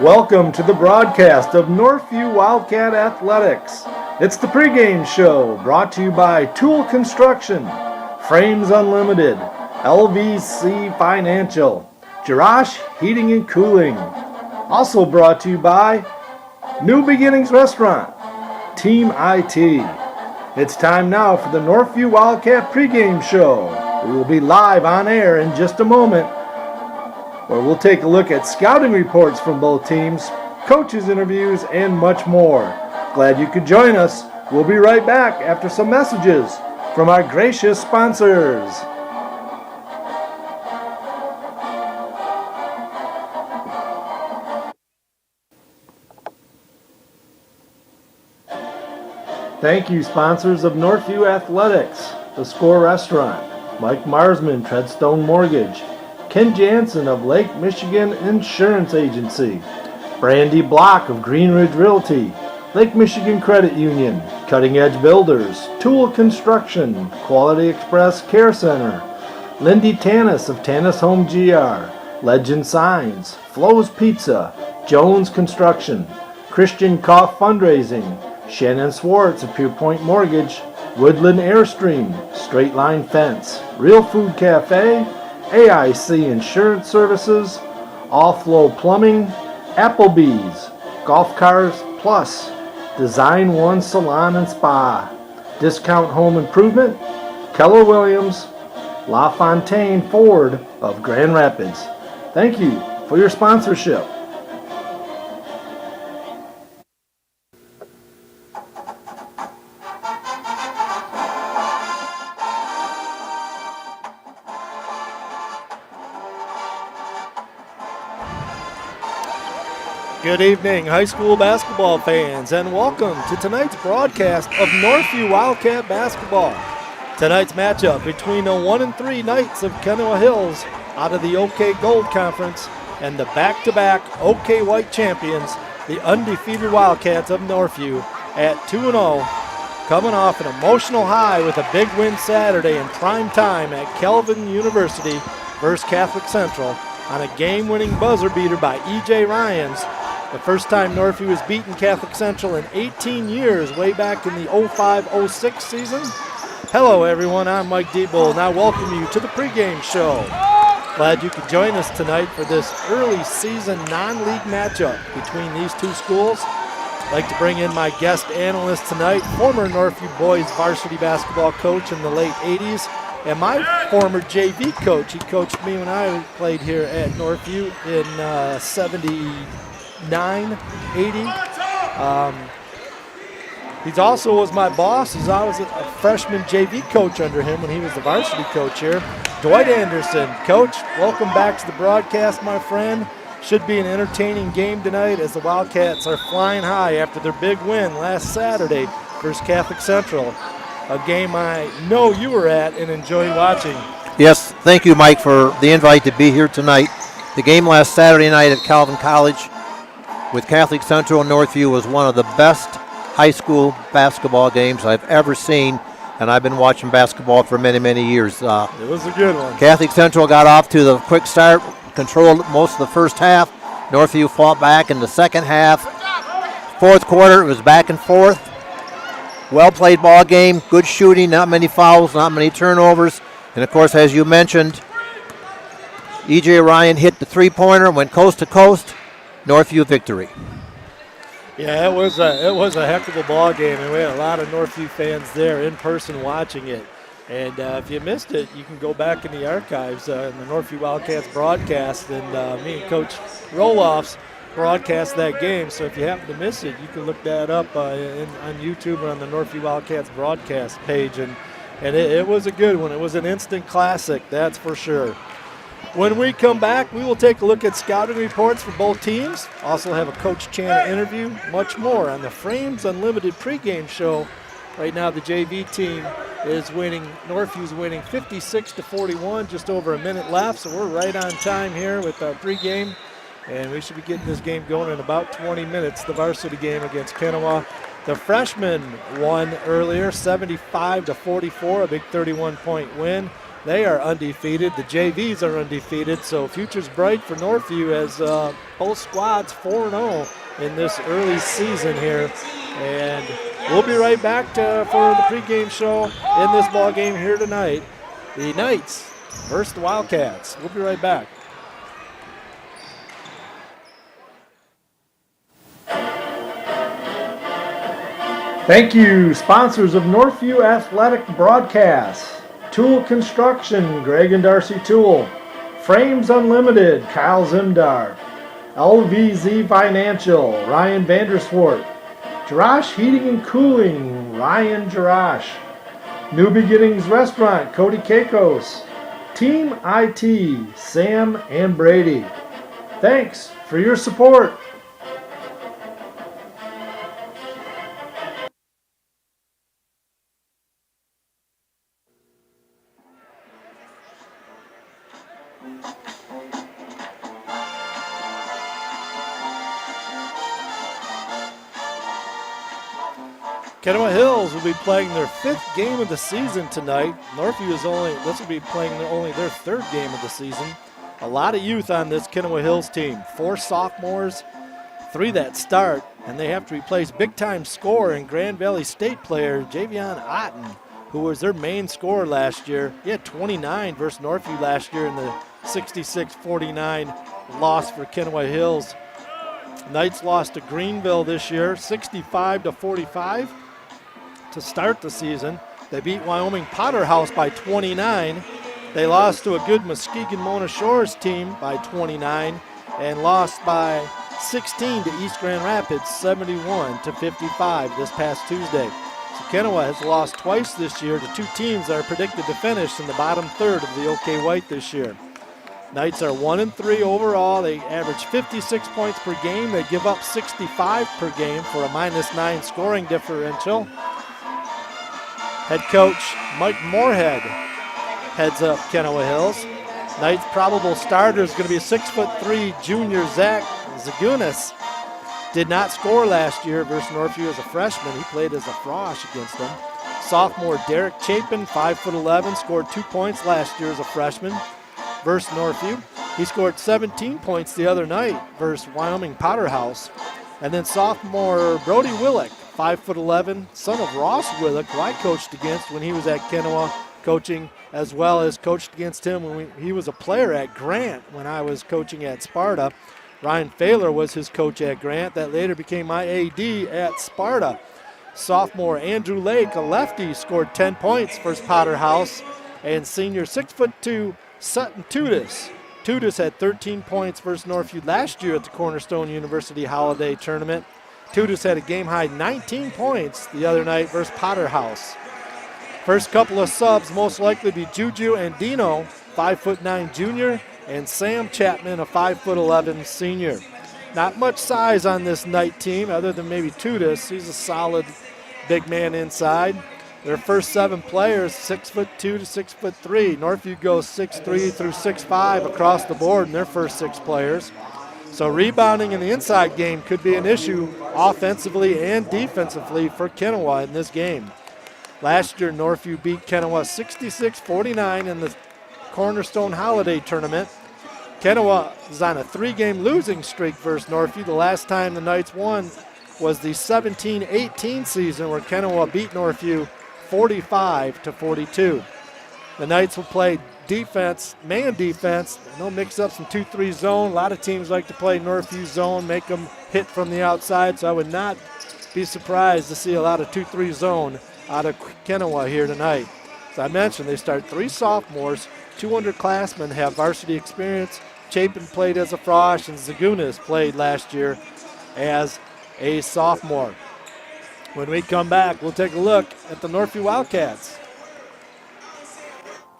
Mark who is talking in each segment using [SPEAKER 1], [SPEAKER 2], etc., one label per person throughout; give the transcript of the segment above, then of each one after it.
[SPEAKER 1] Welcome to the broadcast of Northview Wildcat Athletics. It's the pregame show brought to you by Tool Construction, Frames Unlimited, LVC Financial, Jerash Heating and Cooling. Also brought to you by New Beginnings Restaurant, Team IT. It's time now for the Northview Wildcat pregame show. We will be live on air in just a moment, where we'll take a look at scouting reports from both teams, coaches' interviews, and much more. Glad you could join us. We'll be right back after some messages from our gracious sponsors. Thank you, sponsors of Northview Athletics, The Score Restaurant, Mike Marsman, Treadstone Mortgage, Ken Jansen of Lake Michigan Insurance Agency, Brandy Block of Green Ridge Realty, Lake Michigan Credit Union, Cutting Edge Builders, Tool Construction, Quality Express Care Center, Lindy Tanis of Tanis Home GR, Legend Signs, Flo's Pizza, Jones Construction, Christian Koff Fundraising, Shannon Swartz of Pure Point Mortgage, Woodland Airstream, Straight Line Fence, Real Food Cafe, AIC Insurance Services, All Flow Plumbing, Applebee's, Golf Cars Plus, Design One Salon and Spa, Discount Home Improvement, Keller Williams, La Fontaine Ford of Grand Rapids. Thank you for your sponsorship. Good evening, high school basketball fans, and welcome to tonight's broadcast of Northview Wildcat Basketball. Tonight's matchup between the 1-3 Knights of Kenowa Hills out of the OK Gold Conference and the back-to-back OK White champions, the undefeated Wildcats of Northview at 2-0, coming off an emotional high with a big win Saturday in prime time at Kelvin University versus Catholic Central on a game-winning buzzer beater by E.J. Ryans. The first time Northview has beaten Catholic Central in 18 years, way back in the 05-06 season. Hello, everyone. I'm Mike Diebold, and I welcome you to the pregame show. Glad you could join us tonight for this early season non-league matchup between these two schools. I'd like to bring in my guest analyst tonight, former Northview boys varsity basketball coach in the late 80s, and my former JV coach. He coached me when I played here at Northview in 79, 80. He also was my boss. I was a freshman JV coach under him when he was the varsity coach here. Dwight Anderson, coach, welcome back to the broadcast, my friend. Should be an entertaining game tonight as the Wildcats are flying high after their big win last Saturday versus Catholic Central, a game I know you were at and enjoyed watching.
[SPEAKER 2] Yes, thank you, Mike, for the invite to be here tonight. The game last Saturday night at Calvin College with Catholic Central and Northview was one of the best high school basketball games I've ever seen, and I've been watching basketball for many, many years.
[SPEAKER 1] It was a good one.
[SPEAKER 2] Catholic Central got off to the quick start, controlled most of the first half. Northview fought back in the second half. Fourth quarter, it was back and forth. Well-played ball game, good shooting, not many fouls, not many turnovers. And, of course, as you mentioned, E.J. Ryan hit the three-pointer, went coast to coast. Northview victory.
[SPEAKER 1] Yeah, it was a heck of a ball game, and we had a lot of Northview fans there in person watching it. And if you missed it, you can go back in the archives in the Northview Wildcats broadcast, and me and Coach Roloffs broadcast that game. So if you happen to miss it, you can look that up on YouTube or on the Northview Wildcats broadcast page. And it was a good one. It was an instant classic, that's for sure. When we come back, we will take a look at scouting reports for both teams. Also have a Coach Chan interview, much more on the Frames Unlimited pregame show. Right now, the JV team is winning. Northview's winning 56-41, just over a minute left. So we're right on time here with our pregame, and we should be getting this game going in about 20 minutes. The varsity game against Kenowa. The freshmen won earlier, 75-44, a big 31-point win. They are undefeated. The JVs are undefeated, so future's bright for Northview as both squads 4-0 in this early season here. And we'll be right back for the pregame show in this ball game here tonight. The Knights versus the Wildcats. We'll be right back. Thank you, sponsors of Northview Athletic Broadcasts. Tool Construction, Greg and Darcy Tool. Frames Unlimited, Kyle Zimdar. LVZ Financial, Ryan Vanderswart. Jarash Heating and Cooling, Ryan Jarash. New Beginnings Restaurant, Cody Kakos. Team IT, Sam and Brady. Thanks for your support. Kenowa Hills will be playing their 5th game of the season tonight. Northview this will be playing only their 3rd game of the season. A lot of youth on this Kenowa Hills team. 4 sophomores, 3 that start, and they have to replace big-time scorer and Grand Valley State player Javion Otten, who was their main scorer last year. He had 29 versus Northview last year in the 66-49 loss for Kenowa Hills. Knights lost to Greenville this year, 65-45. To start the season. They beat Wyoming Potterhouse by 29. They lost to a good Muskegon Mona Shores team by 29 and lost by 16 to East Grand Rapids 71-55 this past Tuesday. So Kenowa has lost twice this year to 2 teams that are predicted to finish in the bottom third of the OK White this year. Knights are 1-3 overall. They average 56 points per game. They give up 65 per game for a -9 scoring differential. Head coach Mike Moorhead heads up Kenowa Hills. Knights' probable starter is going to be 6'3" junior Zach Zagunis. Did not score last year versus Northview as a freshman. He played as a frosh against them. Sophomore Derek Chapin, 5'11", scored 2 points last year as a freshman versus Northview. He scored 17 points the other night versus Wyoming Potterhouse. And then sophomore Brody Willick, 5'11", son of Ross Willick, who I coached against when he was at Kenowa coaching, as well as coached against him when he was a player at Grant when I was coaching at Sparta. Ryan Failer was his coach at Grant. That later became my AD at Sparta. Sophomore Andrew Lake, a lefty, scored 10 points for Potterhouse. And senior 6'2", Sutton Tudis. Tudis had 13 points versus Northview last year at the Cornerstone University Holiday Tournament. Tudis had a game-high 19 points the other night versus Potterhouse. First couple of subs most likely be Juju and Dino, 5'9" junior, and Sam Chapman, a 5'11" senior. Not much size on this Knight team other than maybe Tudis. He's a solid big man inside. Their first 7 players, 6'2" to 6'3". Northview goes 6'3" through 6'5" across the board in their first 6 players. So rebounding in the inside game could be an issue offensively and defensively for Kenowa in this game. Last year, Northview beat Kenowa 66-49 in the Cornerstone Holiday Tournament. Kenowa is on a 3-game losing streak versus Northview. The last time the Knights won was the 17-18 season where Kenowa beat Northview 45-42. The Knights will play defense, man defense. They'll mix up some 2-3 zone. A lot of teams like to play Northview zone, make them hit from the outside, so I would not be surprised to see a lot of 2-3 zone out of Kenowa here tonight. As I mentioned, they start 3 sophomores. 2 underclassmen have varsity experience. Chapin played as a frosh, and Zagunis played last year as a sophomore. When we come back, we'll take a look at the Northview Wildcats.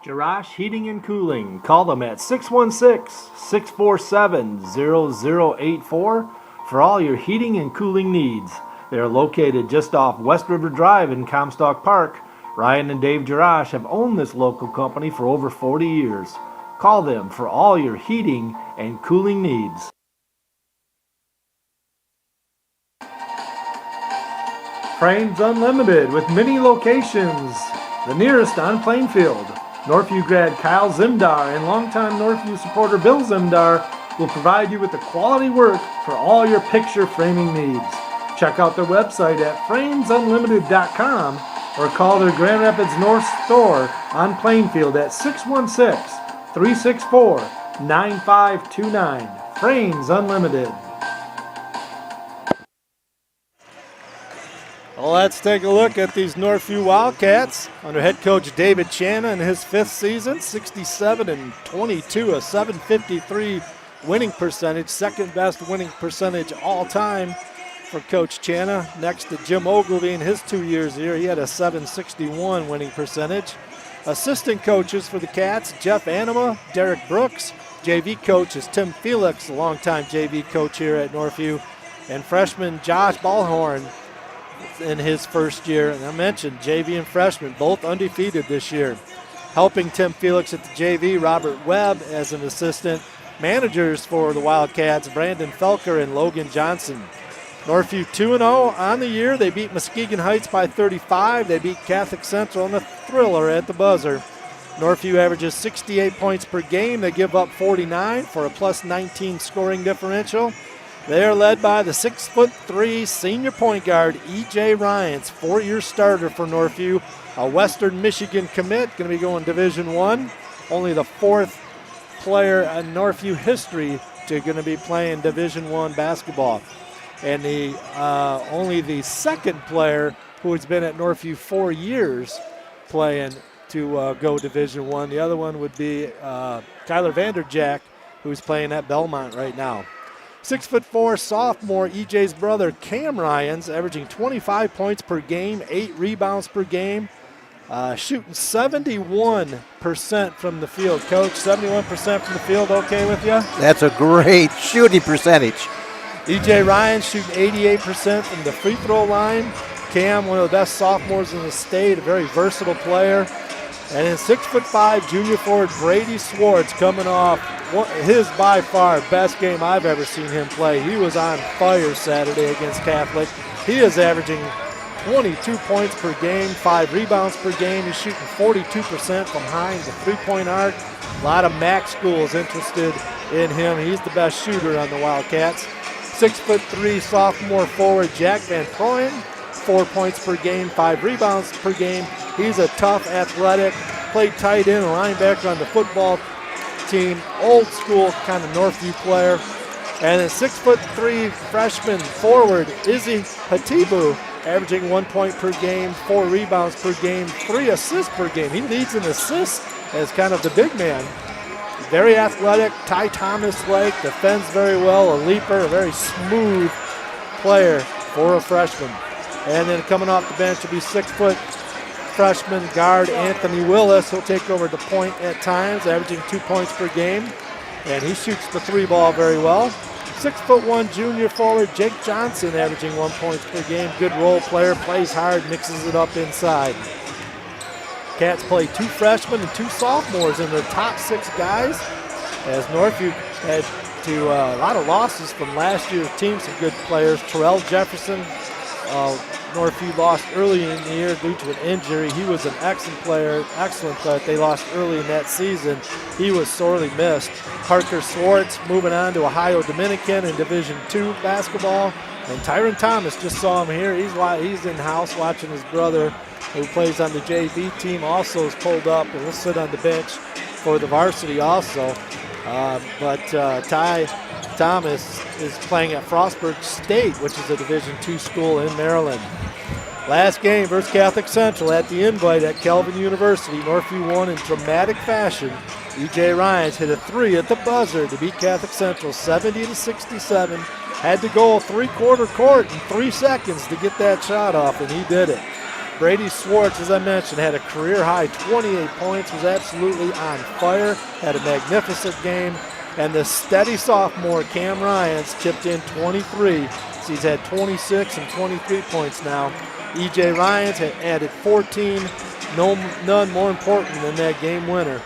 [SPEAKER 1] Jarash Heating and Cooling. Call them at 616-647-0084 for all your heating and cooling needs. They are located just off West River Drive in Comstock Park. Ryan and Dave Jarash have owned this local company for over 40 years. Call them for all your heating and cooling needs. Frames Unlimited with many locations. The nearest on Plainfield. Northview grad Kyle Zimdar and longtime Northview supporter Bill Zimdar will provide you with the quality work for all your picture framing needs. Check out their website at framesunlimited.com or call their Grand Rapids North store on Plainfield at 616-364-9529. Frames Unlimited. Well, let's take a look at these Northview Wildcats under head coach David Channa in his 5th season, 67-22, a .753 winning percentage, second best winning percentage all time for Coach Channa. Next to Jim Ogilvy in his 2 years here, he had a .761 winning percentage. Assistant coaches for the Cats, Jeff Anima, Derek Brooks. JV coach is Tim Felix, a longtime JV coach here at Northview. And freshman Josh Ballhorn in his first year. And I mentioned JV and freshman, both undefeated this year. Helping Tim Felix at the JV, Robert Webb as an assistant. Managers for the Wildcats, Brandon Felker and Logan Johnson. Northview 2-0 on the year. They beat Muskegon Heights by 35. They beat Catholic Central on a thriller at the buzzer. Northview averages 68 points per game. They give up 49 for a +19 scoring differential. They are led by the 6'3" senior point guard, E.J. Ryans, 4-year starter for Northview, a Western Michigan commit, going to be going Division I. Only the 4th player in Northview history to going to be playing Division I basketball. And only the 2nd player who has been at Northview 4 years playing to go Division I. The other one would be Kyler Vanderjack, who's playing at Belmont right now. 6'4" sophomore EJ's brother Cam Ryans, averaging 25 points per game, 8 rebounds per game, shooting 71% from the field. Coach, 71% from the field, okay with you?
[SPEAKER 2] That's a great shooting percentage.
[SPEAKER 1] E.J. Ryan shooting 88% from the free throw line. Cam, one of the best sophomores in the state, a very versatile player. And then 6'5" junior forward Brady Swartz coming off his by far best game I've ever seen him play. He was on fire Saturday against Catholic. He is averaging 22 points per game, 5 rebounds per game. He's shooting 42% from behind the three-point arc. A lot of MAC schools interested in him. He's the best shooter on the Wildcats. 6'3" sophomore forward Jack Van Proyen, 4 points per game, 5 rebounds per game. He's a tough, athletic, played tight end and linebacker on the football team. Old school kind of Northview player. And then 6'3" freshman forward Izzy Hatibu, averaging 1 point per game, 4 rebounds per game, 3 assists per game. He leads in assists as kind of the big man. Very athletic, Ty Thomas-like, defends very well, a leaper, a very smooth player for a freshman. And then coming off the bench will be 6' freshman guard Anthony Willis. He'll take over the point at times, averaging 2 points per game. And he shoots the 3 ball very well. 6'1" junior forward Jake Johnson, averaging 1 point per game. Good role player, plays hard, mixes it up inside. Cats play 2 freshmen and 2 sophomores in their top 6 guys, as Northview had to a lot of losses from last year's team, some good players. Terrell Jefferson, Northview lost early in the year due to an injury. He was an excellent player. They lost early in that season. He was sorely missed. Parker Swartz moving on to Ohio Dominican in Division II basketball. And Tyron Thomas, just saw him here. He's in-house watching his brother, who plays on the JV team, also is pulled up and will sit on the bench for the varsity also. But Ty Thomas is playing at Frostburg State, which is a Division II school in Maryland. Last game versus Catholic Central at the Invite at Calvin University. Northview won in dramatic fashion. E.J. Ryans hit a 3 at the buzzer to beat Catholic Central 70-67. Had to go 3/4 court in 3 seconds to get that shot off, and he did it. Brady Swartz, as I mentioned, had a career-high 28 points, was absolutely on fire, had a magnificent game. And the steady sophomore, Cam Ryans, chipped in 23. So he's had 26 and 23 points now. E.J. Ryans had added 14, none more important than that game winner.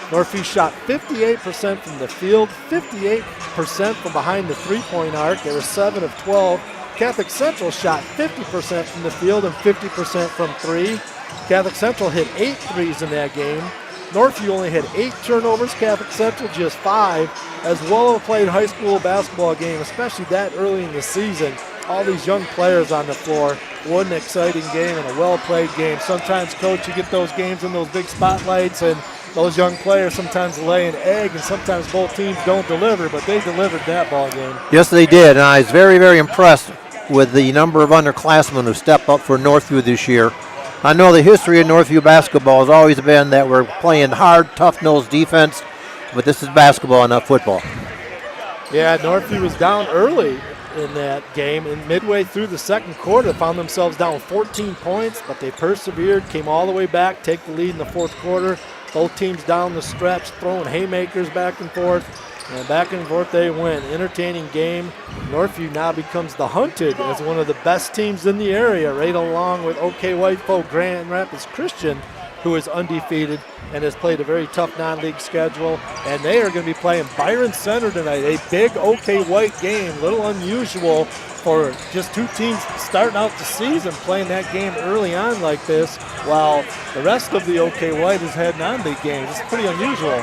[SPEAKER 1] Northview shot 58% from the field, 58% from behind the three-point arc. They were 7 of 12. Catholic Central shot 50% from the field and 50% from 3. Catholic Central hit 8 threes in that game. Northview only had 8 turnovers, Catholic Central just 5. As well as played high school basketball game, especially that early in the season. All these young players on the floor. What an exciting game and a well-played game. Sometimes, Coach, you get those games in those big spotlights, and those young players sometimes lay an egg, and sometimes both teams don't deliver, but they delivered that ball game.
[SPEAKER 2] Yes, they did, and I was very, very impressed with the number of underclassmen who stepped up for Northview this year. I know the history of Northview basketball has always been that we're playing hard, tough-nosed defense, but this is basketball, not football.
[SPEAKER 1] Yeah, Northview was down early in that game, and midway through the second quarter found themselves down 14 points, but they persevered, came all the way back, take the lead in the fourth quarter. Both teams down the stretch, throwing haymakers back and forth they went. Entertaining game. Northview now becomes the hunted as one of the best teams in the area, right along with OK Whitefolk Grand Rapids Christian, who is undefeated and has played a very tough non-league schedule. And they are going to be playing Byron Center tonight, a big OK White game, a little unusual for just two teams starting out the season playing that game early on like this, while the rest of the OK White has had non-league games. It's pretty unusual.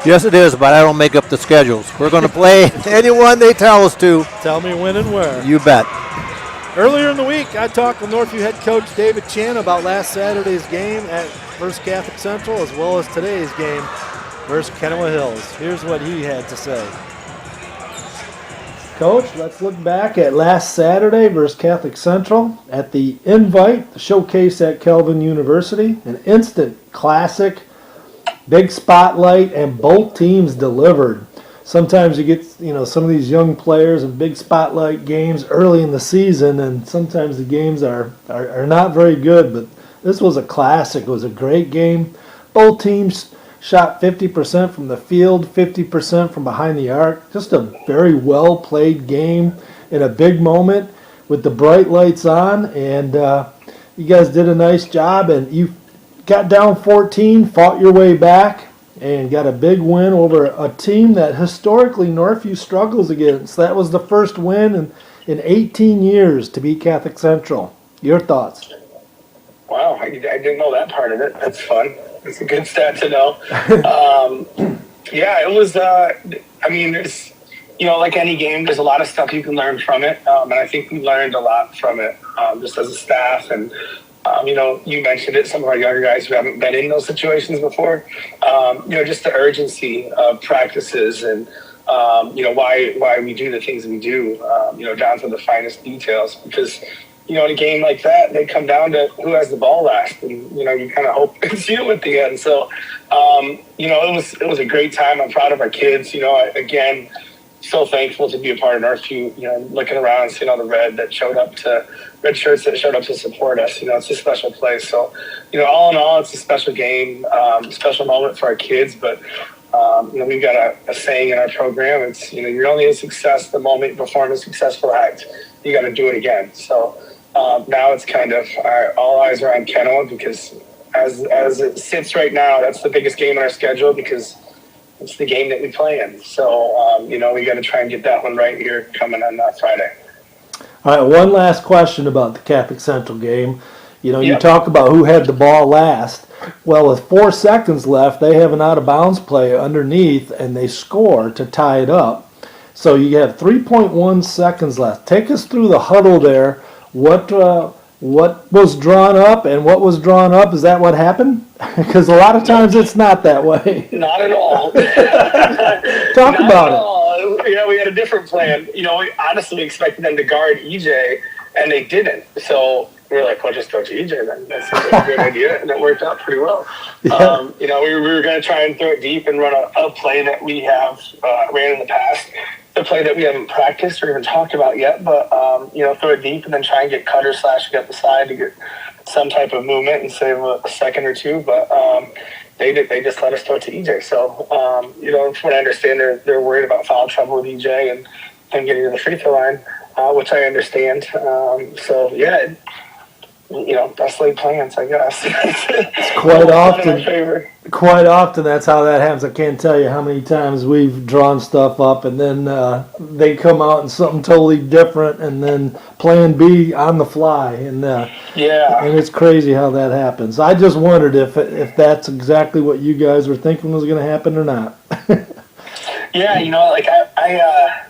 [SPEAKER 2] Yes, it is, but I don't make up the schedules. We're going to play anyone they tell us to.
[SPEAKER 1] Tell me when and where.
[SPEAKER 2] You bet.
[SPEAKER 1] Earlier in the week, I talked with Northview head coach David Chan about last Saturday's game at versus Catholic Central, as well as today's game versus Kenowa Hills. Here's what he had to say. Coach, let's look back at last Saturday versus Catholic Central at the Invite, the showcase at Kelvin University. An instant classic, big spotlight, and both teams delivered. Sometimes you get, some of these young players in big spotlight games early in the season, and sometimes the games are not very good, but this was a classic. It was a great game. Both teams shot 50% from the field, 50% from behind the arc. Just a very well-played game in a big moment with the bright lights on, and you guys did a nice job, and you got down 14, fought your way back, and got a big win over a team that historically Northview struggles against. That was the first win in 18 years to beat Catholic Central. Your thoughts?
[SPEAKER 3] Wow, I didn't know that part of it. That's fun. It's a good stat to know. Yeah, it was, there's, like any game, there's a lot of stuff you can learn from it. And I think we learned a lot from it just as a staff. And, you mentioned it, some of our younger guys who haven't been in those situations before, just the urgency of practices and, why we do the things we do, down to the finest details. Because, in a game like that, they come down to who has the ball last, and you kind of hope and see it at the end. So, it was a great time. I'm proud of our kids. Again, so thankful to be a part of Northview. Looking around, seeing all the red shirts that showed up to support us. It's a special place. So, all in all, it's a special game, special moment for our kids. But we've got a saying in our program. It's you're only a success the moment you perform a successful act. You got to do it again. So. Now it's kind of all eyes are on Kenowa because as it sits right now, that's the biggest game on our schedule because it's the game that we play in. So, we got to try and get that one right here coming on Friday.
[SPEAKER 1] All right, one last question about the Catholic Central game. You
[SPEAKER 3] Yep.
[SPEAKER 1] talk about who had the ball last. Well, with 4 seconds left, they have an out-of-bounds play underneath, and they score to tie it up. So you have 3.1 seconds left. Take us through the huddle there. What was drawn up and what was drawn up? Is that what happened? Because a lot of times it's not that way.
[SPEAKER 3] Not at all.
[SPEAKER 1] Talk about it.
[SPEAKER 3] Yeah, we had a different plan. We honestly expected them to guard EJ, and they didn't. So we were like, well, just go to EJ then. That's a good idea, and it worked out pretty well.
[SPEAKER 1] Yeah.
[SPEAKER 3] We were going to try and throw it deep and run a play that we have ran in the past. The play that we haven't practiced or even talked about yet, but, throw it deep and then try and get cutter slash up the side to get some type of movement and save a second or two. But they just let us throw it to EJ. So, from what I understand, they're worried about foul trouble with EJ and him getting to the free throw line, which I understand. best laid plans, I guess.
[SPEAKER 1] It's quite often that's how that happens. I can't tell you how many times we've drawn stuff up and then they come out in something totally different, and then plan B on the fly, and it's crazy how that happens. I just wondered if that's exactly what you guys were thinking was going to happen or not.
[SPEAKER 3] Yeah, like I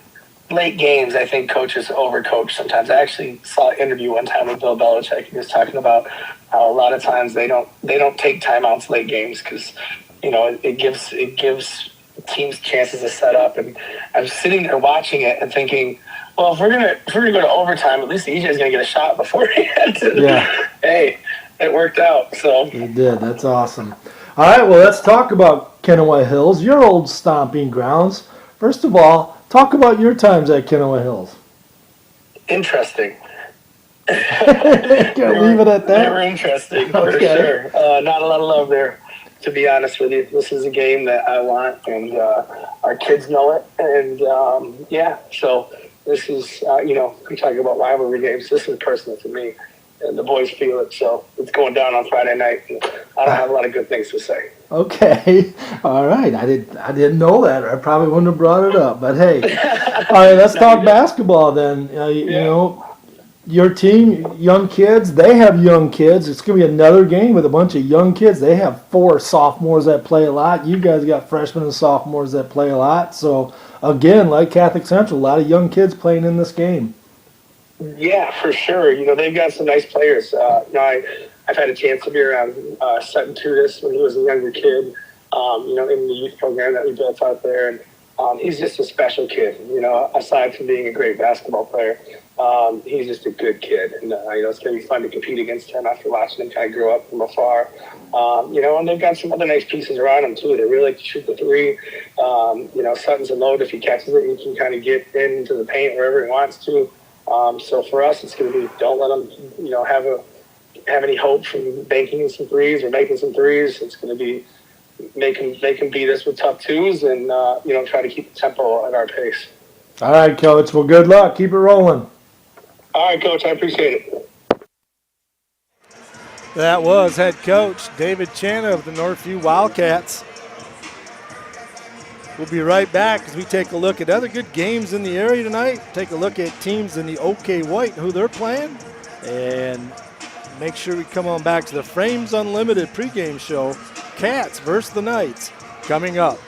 [SPEAKER 3] late games, I think coaches overcoach sometimes. I actually saw an interview one time with Bill Belichick. He was talking about how a lot of times they don't take timeouts late games because it gives teams chances to set up. And I was sitting there watching it and thinking, well, if we're gonna go to overtime, at least EJ's gonna get a shot beforehand.
[SPEAKER 1] Yeah.
[SPEAKER 3] Hey, it worked out. So
[SPEAKER 1] it did. That's awesome. All right, well, let's talk about Kenowa Hills, your old stomping grounds. First of all, talk about your times at Kenowa Hills.
[SPEAKER 3] Interesting.
[SPEAKER 1] Can't leave it at that.
[SPEAKER 3] They were interesting, for sure. Not a lot of love there, to be honest with you. This is a game that I want, and our kids know it. And, so this is, we talk about rivalry games. This is personal to me, and the boys feel it. So it's going down on Friday night, and I don't have a lot of good things to say.
[SPEAKER 1] Okay, all right. I didn't know that. Or I probably wouldn't have brought it up. But hey, all right. Let's talk basketball then. Your team, young kids. They have young kids. It's gonna be another game with a bunch of young kids. They have 4 sophomores that play a lot. You guys got freshmen and sophomores that play a lot. So again, like Catholic Central, a lot of young kids playing in this game.
[SPEAKER 3] Yeah, for sure. They've got some nice players. I've had a chance to be around Sutton Tudis when he was a younger kid, in the youth program that we built out there. And he's just a special kid, aside from being a great basketball player. He's just a good kid. And, it's going to be fun to compete against him after watching him kind of grow up from afar. And they've got some other nice pieces around him, too. They really like to shoot the three. Sutton's a load. If he catches it, he can kind of get into the paint wherever he wants to. So for us, it's going to be don't let him, have any hope from banking some threes or making some threes. It's going to be make him beat us with tough twos and try to keep the tempo at our pace.
[SPEAKER 1] All right, Coach. Well, good luck. Keep it rolling.
[SPEAKER 3] All right, Coach. I appreciate it.
[SPEAKER 1] That was head coach David Chana of the Northview Wildcats. We'll be right back as we take a look at other good games in the area tonight. Take a look at teams in the OK White, who they're playing, and make sure we come on back to the Frames Unlimited pregame show. Cats versus the Knights coming up.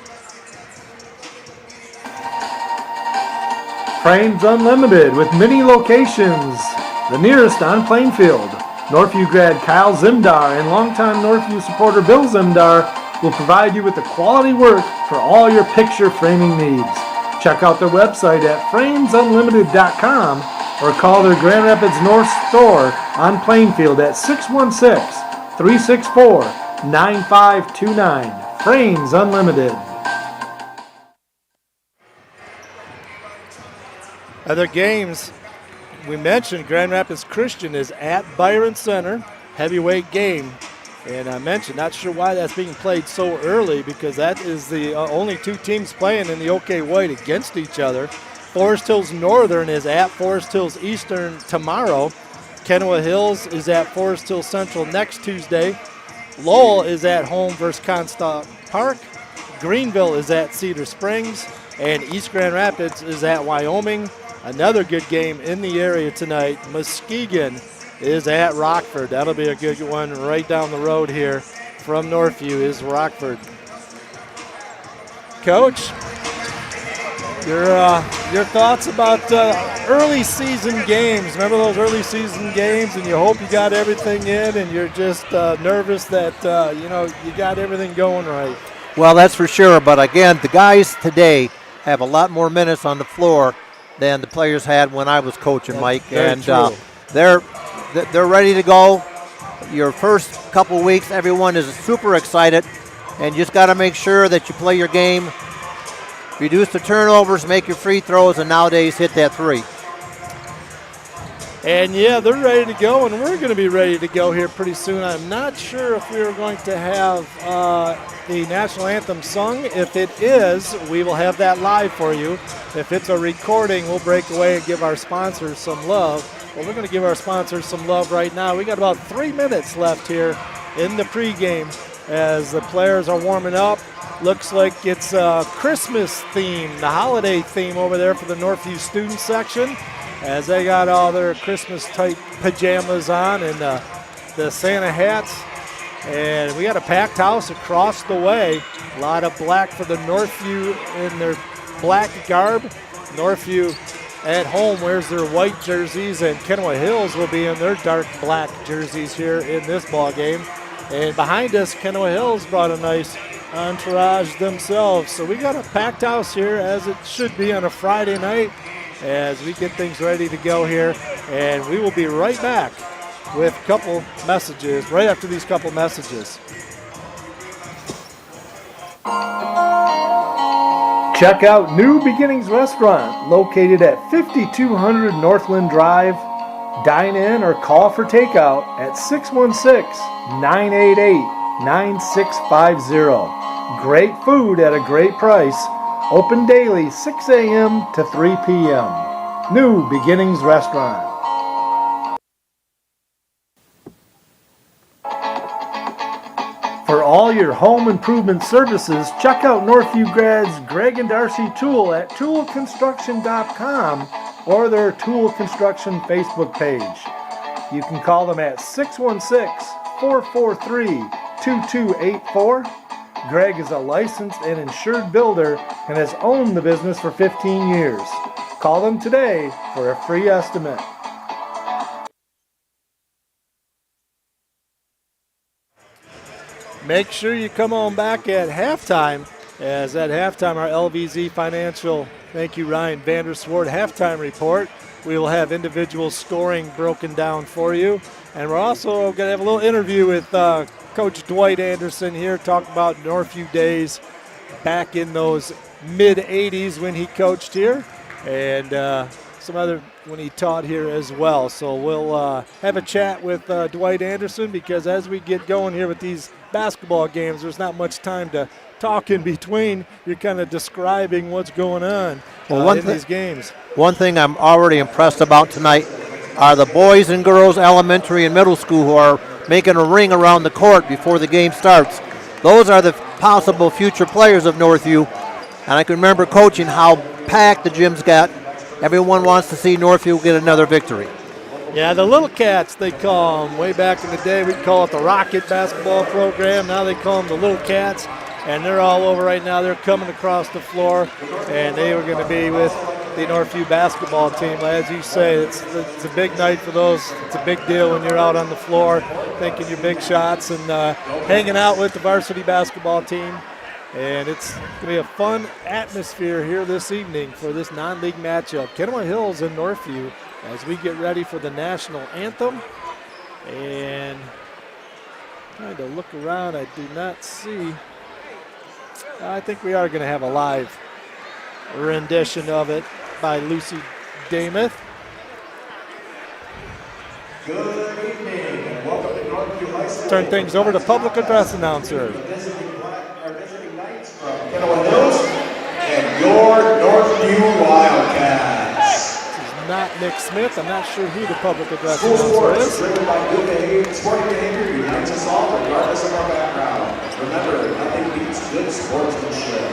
[SPEAKER 1] Frames Unlimited with many locations. The nearest on Plainfield. Northview grad Kyle Zimdar and longtime Northview supporter Bill Zimdar will provide you with the quality work for all your picture framing needs. Check out their website at framesunlimited.com or call their Grand Rapids North store on Plainfield at 616-364-9529. Frames Unlimited. Other games, we mentioned Grand Rapids Christian is at Byron Center, heavyweight game. And I mentioned, not sure why that's being played so early, because that is the only 2 teams playing in the OK White against each other. Forest Hills Northern is at Forest Hills Eastern tomorrow. Kenowa Hills is at Forest Hills Central next Tuesday. Lowell is at home versus Comstock Park. Greenville is at Cedar Springs. And East Grand Rapids is at Wyoming. Another good game in the area tonight. Muskegon is at Rockford. That'll be a good one right down the road here from Northview is Rockford. Coach, your thoughts about early season games? Remember those early season games, and you hope you got everything in, and you're just nervous that you got everything going right.
[SPEAKER 2] Well, that's for sure. But again, the guys today have a lot more minutes on the floor than the players had when I was coaching, Mike. And they're ready to go. Your first couple weeks, everyone is super excited, and you just got to make sure that you play your game, reduce the turnovers, make your free throws, and nowadays hit that three.
[SPEAKER 1] And yeah, they're ready to go, and we're going to be ready to go here pretty soon. I'm not sure if we are going to have the national anthem sung. If it is, we will have that live for you. If it's a recording, we'll break away and give our sponsors some love. Well, we're going to give our sponsors some love right now. We got about 3 minutes left here in the pregame as the players are warming up. Looks like it's a Christmas theme, the holiday theme over there for the Northview student section, as they got all their Christmas-type pajamas on and the Santa hats. And we got a packed house across the way. A lot of black for the Northview in their black garb. Northview at home wears their white jerseys, and Kenowa Hills will be in their dark black jerseys here in this ball game. And behind us, Kenowa Hills brought a nice entourage themselves. So we got a packed house here, as it should be on a Friday night, as we get things ready to go here. And we will be right back with a couple messages, right after these couple messages. Check out New Beginnings Restaurant, located at 5200 Northland Drive. Dine in or call for takeout at 616-988-9650. Great food at a great price. Open daily 6 a.m. to 3 p.m. New Beginnings Restaurant. For all your home improvement services, check out Northview grads Greg and Darcy Tool at toolconstruction.com or their Tool Construction Facebook page. You can call them at 616-443-2284. Greg is a licensed and insured builder and has owned the business for 15 years. Call them today for a free estimate. Make sure you come on back at halftime, as at halftime our LVZ Financial, thank you Ryan Vanderswart, halftime report. We will have individual scoring broken down for you. And we're also going to have a little interview with Coach Dwight Anderson here, talk about Northview days back in those mid-'80s when he coached here, and some other when he taught here as well. So we'll have a chat with Dwight Anderson, because as we get going here with these basketball games, there's not much time to talk in between. You're kind of describing what's going on in these games.
[SPEAKER 2] One thing I'm already impressed about tonight are the boys and girls elementary and middle school who are making a ring around the court before the game starts. Those are the possible future players of Northview. And I can remember coaching how packed the gyms got. Everyone wants to see Northview get another victory.
[SPEAKER 1] Yeah, the Little Cats, they call them. Way back in the day, we'd call it the Rocket basketball program. Now they call them the Little Cats, and they're all over right now. They're coming across the floor, and they are going to be with the Northview basketball team. As you say, it's a big night for those. It's a big deal when you're out on the floor thinking your big shots and hanging out with the varsity basketball team. And it's going to be a fun atmosphere here this evening for this non-league matchup. Kenowa Hills and Northview, as we get ready for the national anthem. And trying to look around, I do not see. I think we are going to have a live rendition of it by Lucy Damath.
[SPEAKER 4] Good evening and welcome to Northview High School.
[SPEAKER 1] Turn things over to public address announcer.
[SPEAKER 4] Visiting Knights from Kenowa Hills and your Northview Wildcats.
[SPEAKER 1] This is not Nick Smith. I'm not sure who the public address
[SPEAKER 4] School
[SPEAKER 1] announcer
[SPEAKER 4] sports
[SPEAKER 1] is.
[SPEAKER 4] driven by good behavior. Sporting behavior unites us all regardless of our background. Remember, nothing beats good sportsmanship.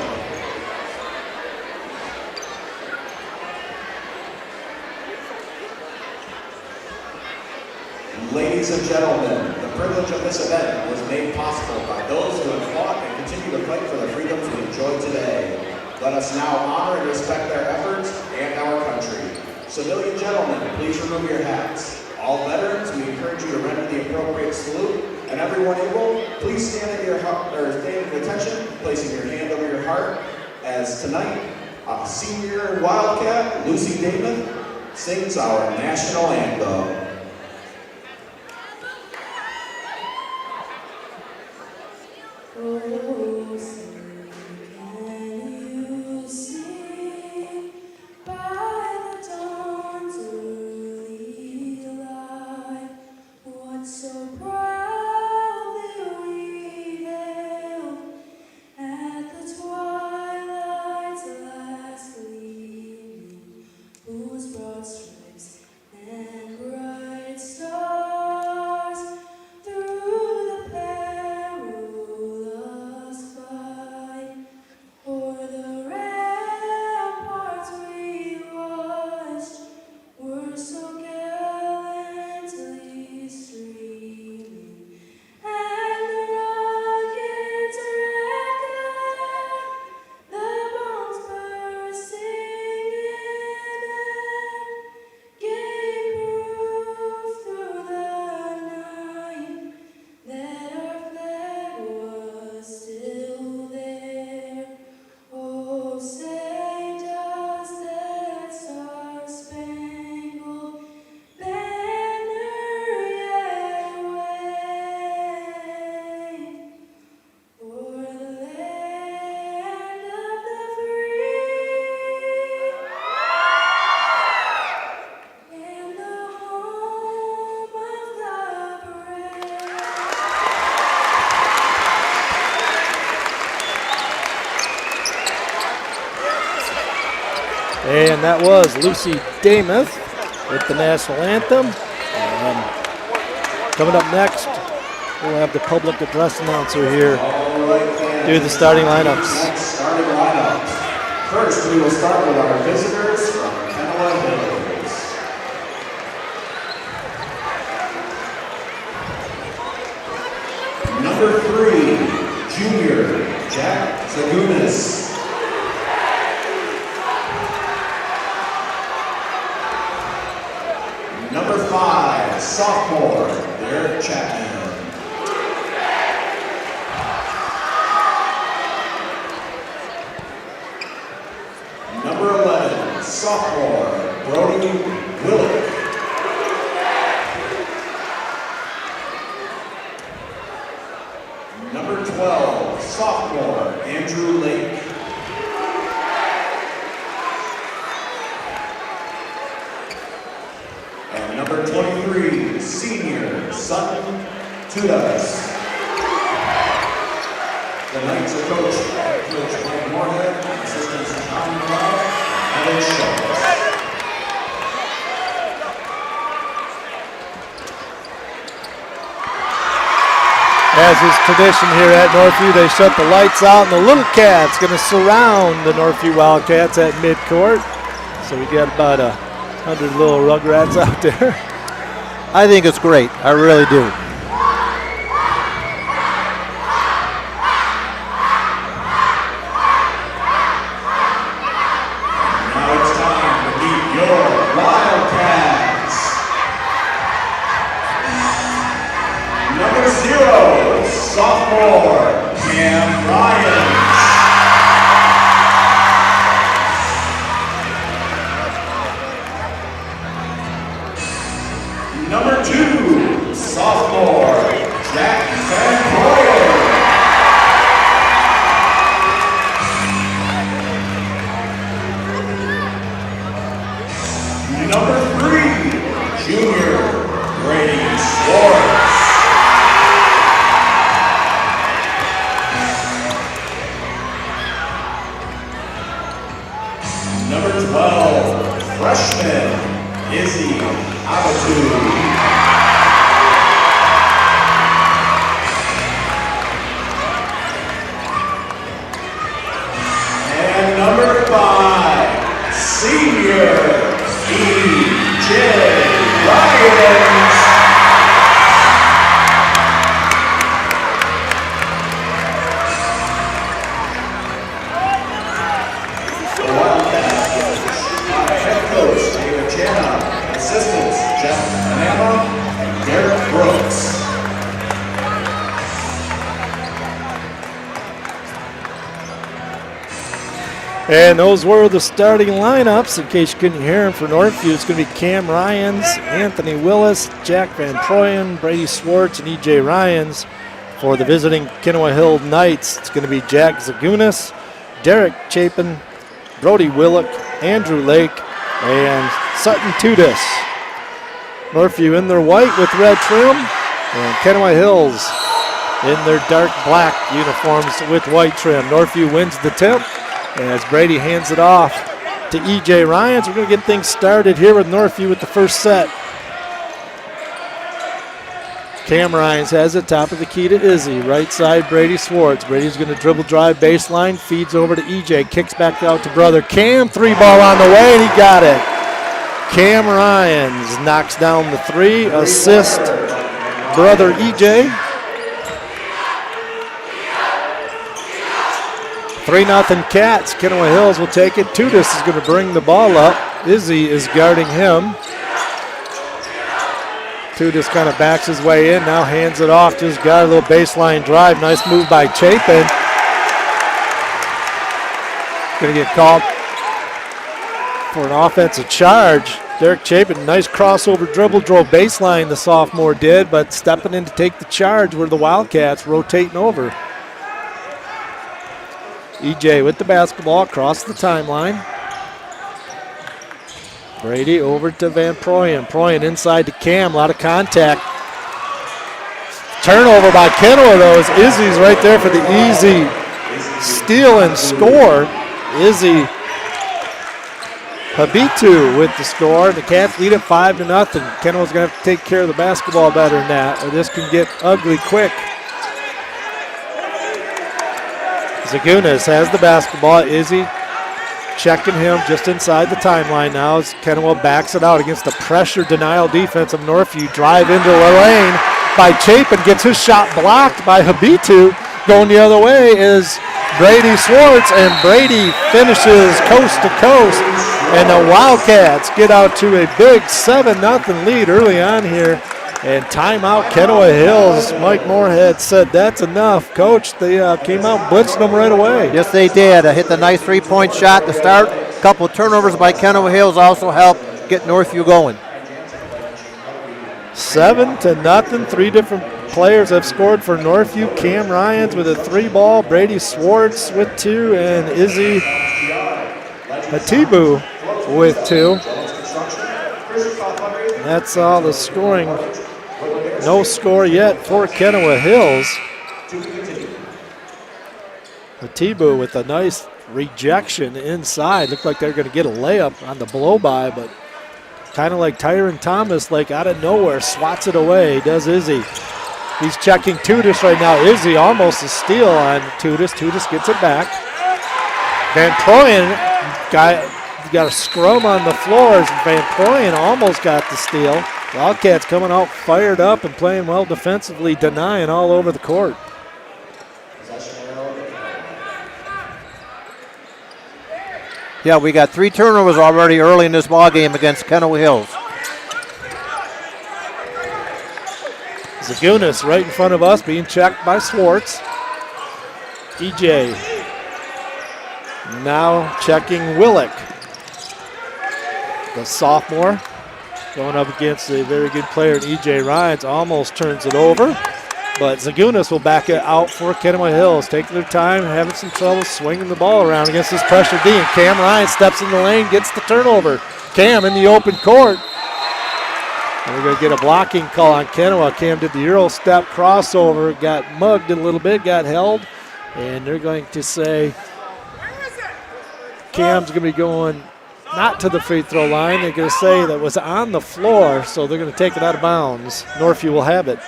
[SPEAKER 4] Ladies and gentlemen, the privilege of this event was made possible by those who have fought and continue to fight for the freedoms we enjoy today. Let us now honor and respect their efforts and our country. Civilian gentlemen, please remove your hats. All veterans, we encourage you to render the appropriate salute. And everyone able, please stand at stand at attention, placing your hand over your heart, as tonight, senior Wildcat Lucy Damath sings our national anthem.
[SPEAKER 5] Oh, sing, can you see by the dawn's early light what so proudly we hailed at the twilight's last gleaming, whose broad stripes and bright
[SPEAKER 1] And that was Lucy Damuth with the national anthem. Coming up next, we'll have the public address announcer here do the starting lineups.
[SPEAKER 4] Starting lineups. First, we will start with our visitors from Kenowa Hills. Number 3, junior Jack Zagunis. Number 5, sophomore Derek Chapman. Number 11, sophomore Brody Willick. Number 12, sophomore Andrew Lake. And number 23, senior Sutton Tudas. The Knights are coached by Coach Mike Moorhead, assistants Tom Brown, and Evan Schultz.
[SPEAKER 1] As is tradition here at Northview, they shut the lights out, and the Little Cats going to surround the Northview Wildcats at midcourt. So we got about 100 little Rugrats out there.
[SPEAKER 2] I think it's great. I really do.
[SPEAKER 4] Now it's time to meet your Wildcats. Number 0, sophomore Cam Ryan. Number 2, sophomore Jack Van Proyen. Number 3, junior Brady Schwartz. Number 12, freshman Izzy Abatu. And number 5, senior E.J. Ryans. The Wildcats by head coach David Chana, assistants Jeff Manama and Derek Brooks.
[SPEAKER 1] And those were the starting lineups. In case you couldn't hear them for Northview, it's going to be Cam Ryans, Anthony Willis, Jack Van Proyen, Brady Schwartz, and E.J. Ryans. For the visiting Kenowa Hill Knights, it's going to be Jack Zagunis, Derek Chapin, Brody Willick, Andrew Lake, and Sutton Tudas. Northview in their white with red trim, and Kenowa Hills in their dark black uniforms with white trim. Northview wins the tip as Brady hands it off to E.J. Ryans. We're going to get things started here with Northview with the first set. Cam Ryans has it, top of the key to Izzy. Right side, Brady Schwartz. Brady's going to dribble drive baseline, feeds over to E.J., kicks back out to brother Cam. 3-ball on the way, and he got it. Cam Ryans knocks down the 3, assist brother E.J. 3-0 Cats. Kenowa Hills will take it. Tudas is going to bring the ball up. Izzy is guarding him. Tudas kind of backs his way in, now hands it off. Just got a little baseline drive. Nice move by Chapin. Going to get called for an offensive charge. Derek Chapin, nice crossover dribble, drove baseline, the sophomore did, but stepping in to take the charge were the Wildcats rotating over. EJ with the basketball across the timeline. Brady over to Van Proyen. Proyen inside to Cam, a lot of contact. Turnover by Kenowa though, as Izzy's right there for the easy steal and score. Izzy Habitu with the score. The Cats lead it 5-0. Kenowa's going to have to take care of the basketball better than that, or this can get ugly quick. Zagunas has the basketball. Izzy checking him just inside the timeline now as Kenowa backs it out against the pressure denial defense of Northview. Drive into the lane by Chapin, gets his shot blocked by Habitu. Going the other way is Brady Swartz, and Brady finishes coast to coast, and the Wildcats get out to a big 7-0 lead early on here. And timeout, Kenowa Hills. Mike Moorhead said that's enough. Coach, they came out and blitzed them right away.
[SPEAKER 2] Yes, they did. Hit the nice three-point shot to start. A couple of turnovers by Kenowa Hills also helped get Northview going.
[SPEAKER 1] 7-0. 3 different players have scored for Northview. Cam Ryans with a 3-ball, Brady Swartz with 2, and Izzy Atibu with 2. That's all the scoring. No score yet for Kenowa Hills. Atibu with a nice rejection inside. Looked like they were going to get a layup on the blow-by, but kind of like Tyron Thomas, like out of nowhere, swats it away. Does Izzy. He's checking Tudis right now. Izzy almost a steal on Tudis. Tudis gets it back. Van Proyen got a scrum on the floor as Van Proyen almost got the steal. Wildcats coming out fired up and playing well defensively, denying all over the court.
[SPEAKER 2] Yeah, we got 3 turnovers already early in this ball game against Kenowa Hills.
[SPEAKER 1] Zagunas right in front of us being checked by Swartz. EJ now checking Willick. The sophomore going up against a very good player in EJ Ryans, almost turns it over. But Zagunas will back it out for Kenowa Hills. Taking their time, having some trouble swinging the ball around against this pressure D. And Cam Ryan steps in the lane, gets the turnover. Cam in the open court. And we're going to get a blocking call on Kenowa. Cam did the Euro step crossover, got mugged a little bit, got held. And they're going to say Cam's going to be going not to the free throw line. They're going to say that was on the floor, so they're going to take it out of bounds. Northview will have it.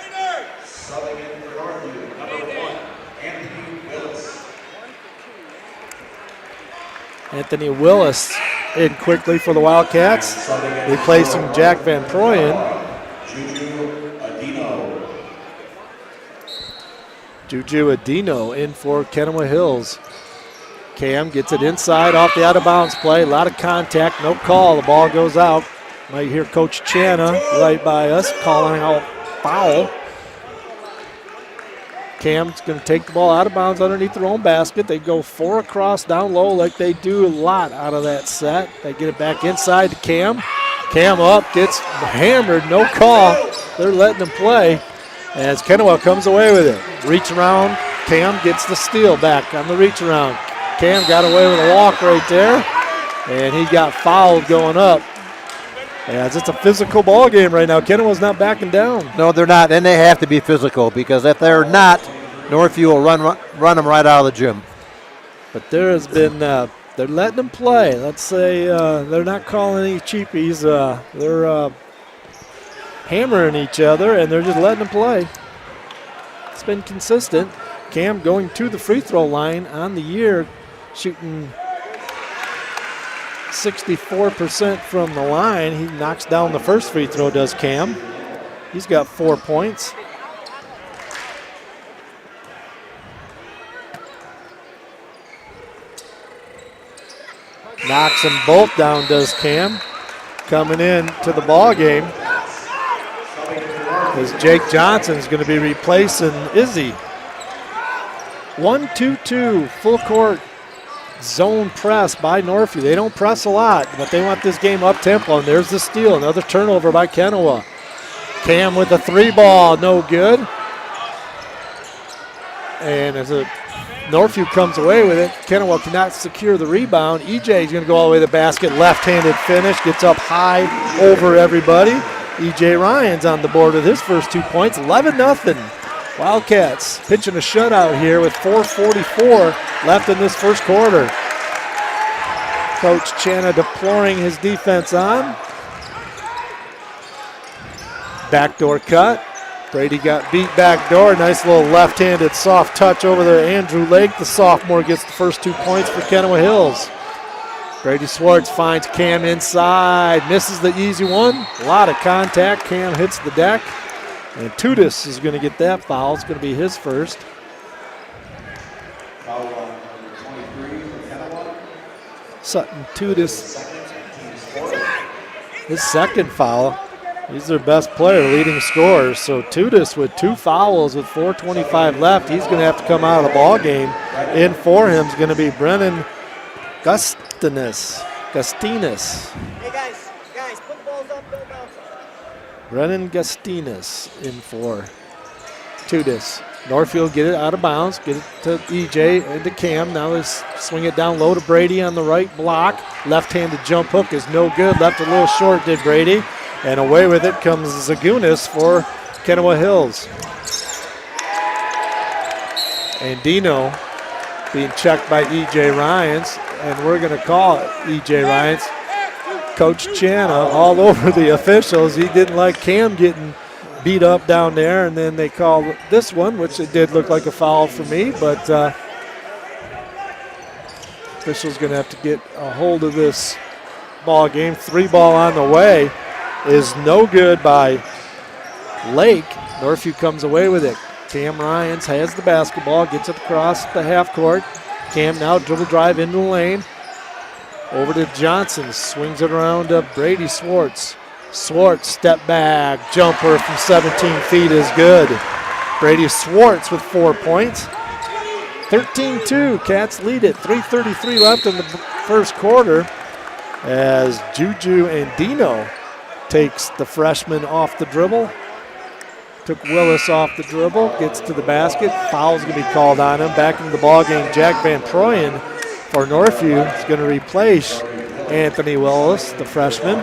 [SPEAKER 1] Anthony Willis in quickly for the Wildcats, replacing Jack Van Proyen. Juju Adino in for Kenowa Hills. Cam gets it inside off the out-of-bounds play. A lot of contact, no call. The ball goes out. Might hear Coach Channa right by us calling out foul. Cam's going to take the ball out of bounds underneath their own basket. They go 4 across down low like they do a lot out of that set. They get it back inside to Cam. Cam up, gets hammered, no call. They're letting them play as Kenowa comes away with it. Reach around, Cam gets the steal back on the reach around. Cam got away with a walk right there, and he got fouled going up. As it's a physical ball game right now. Kenowa's not backing down.
[SPEAKER 2] No, they're not, and they have to be physical because if they're not, Northview will run them right out of the gym.
[SPEAKER 1] But there has been, they're letting them play. Let's say they're not calling any cheapies. They're hammering each other, and they're just letting them play. It's been consistent. Cam going to the free throw line on the year, shooting 64% from the line. He knocks down the first free throw, does Cam. He's got 4 points. Knocks them both down, does Cam. Coming in to the ball game is Jake Johnson's going to be replacing Izzy. 1-2-2 full court zone press by Northview. They don't press a lot, but they want this game up tempo. And there's the steal. Another turnover by Kenowa. Cam with a 3-ball, no good. And as Northview comes away with it, Kenowa cannot secure the rebound. EJ is going to go all the way to the basket. Left-handed finish, gets up high over everybody. EJ Ryan's on the board with his first 2 points. 11-0. Wildcats pitching a shutout here with 4:44 left in this first quarter. Coach Channa deploring his defense on. Backdoor cut. Brady got beat backdoor. Nice little left-handed soft touch over there. Andrew Lake, the sophomore, gets the first 2 points for Kenowa Hills. Brady Swartz finds Cam inside. Misses the easy one. A lot of contact. Cam hits the deck. And Tudis is going to get that foul. It's going to be his first.
[SPEAKER 4] Foul on number 23 for Kenowa.
[SPEAKER 1] Sutton Tudis, his second foul. He's their best player, leading scorer. So Tudis with 2 fouls with 4:25 left. He's going to have to come out of the ball game. In for him is going to be Brennan Gustinas.
[SPEAKER 6] Hey guys, put the balls up, don't bounce.
[SPEAKER 1] Brennan Gustinas in for Tudis. Northview get it out of bounds, get it to EJ and to Cam. Now let's swing it down low to Brady on the right block. Left-handed jump hook is no good. Left a little short, did Brady. And away with it comes Zagunis for Kenowa Hills. And Dino being checked by EJ Ryans. And we're going to call it EJ Ryans. Coach Channa all over the officials. He didn't like Cam getting beat up down there, and then they called this one, which it did look like a foul for me, but official's going to have to get a hold of this ball game. 3 ball on the way is no good by Lake. Northview comes away with it. Cam Ryans has the basketball, gets it across the half court. Cam now dribble drive into the lane. Over to Johnson, swings it around to Brady Swartz. Swartz, step back, jumper from 17 feet is good. Brady Swartz with 4 points. 13-2, Cats lead it. 3:33 left in the first quarter as Juju and Dino takes the freshman off the dribble. Took Willis off the dribble, gets to the basket. Foul's going to be called on him. Back into the ball game, Jack Van Proyen for Northview is going to replace Anthony Willis, the freshman.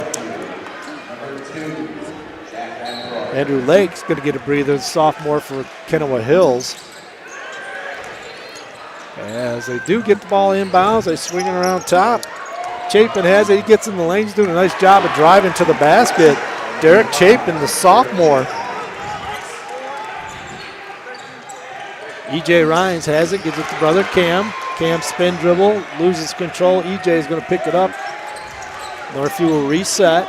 [SPEAKER 1] Andrew Lake's going to get a breather, sophomore for Kenowa Hills. As they do get the ball inbounds, they swing it around top. Chapin has it. He gets in the lane. He's doing a nice job of driving to the basket. Derek Chapin, the sophomore. EJ Ryans has it, gives it to brother Cam. Cam spin dribble, loses control. EJ is going to pick it up. Northview will reset.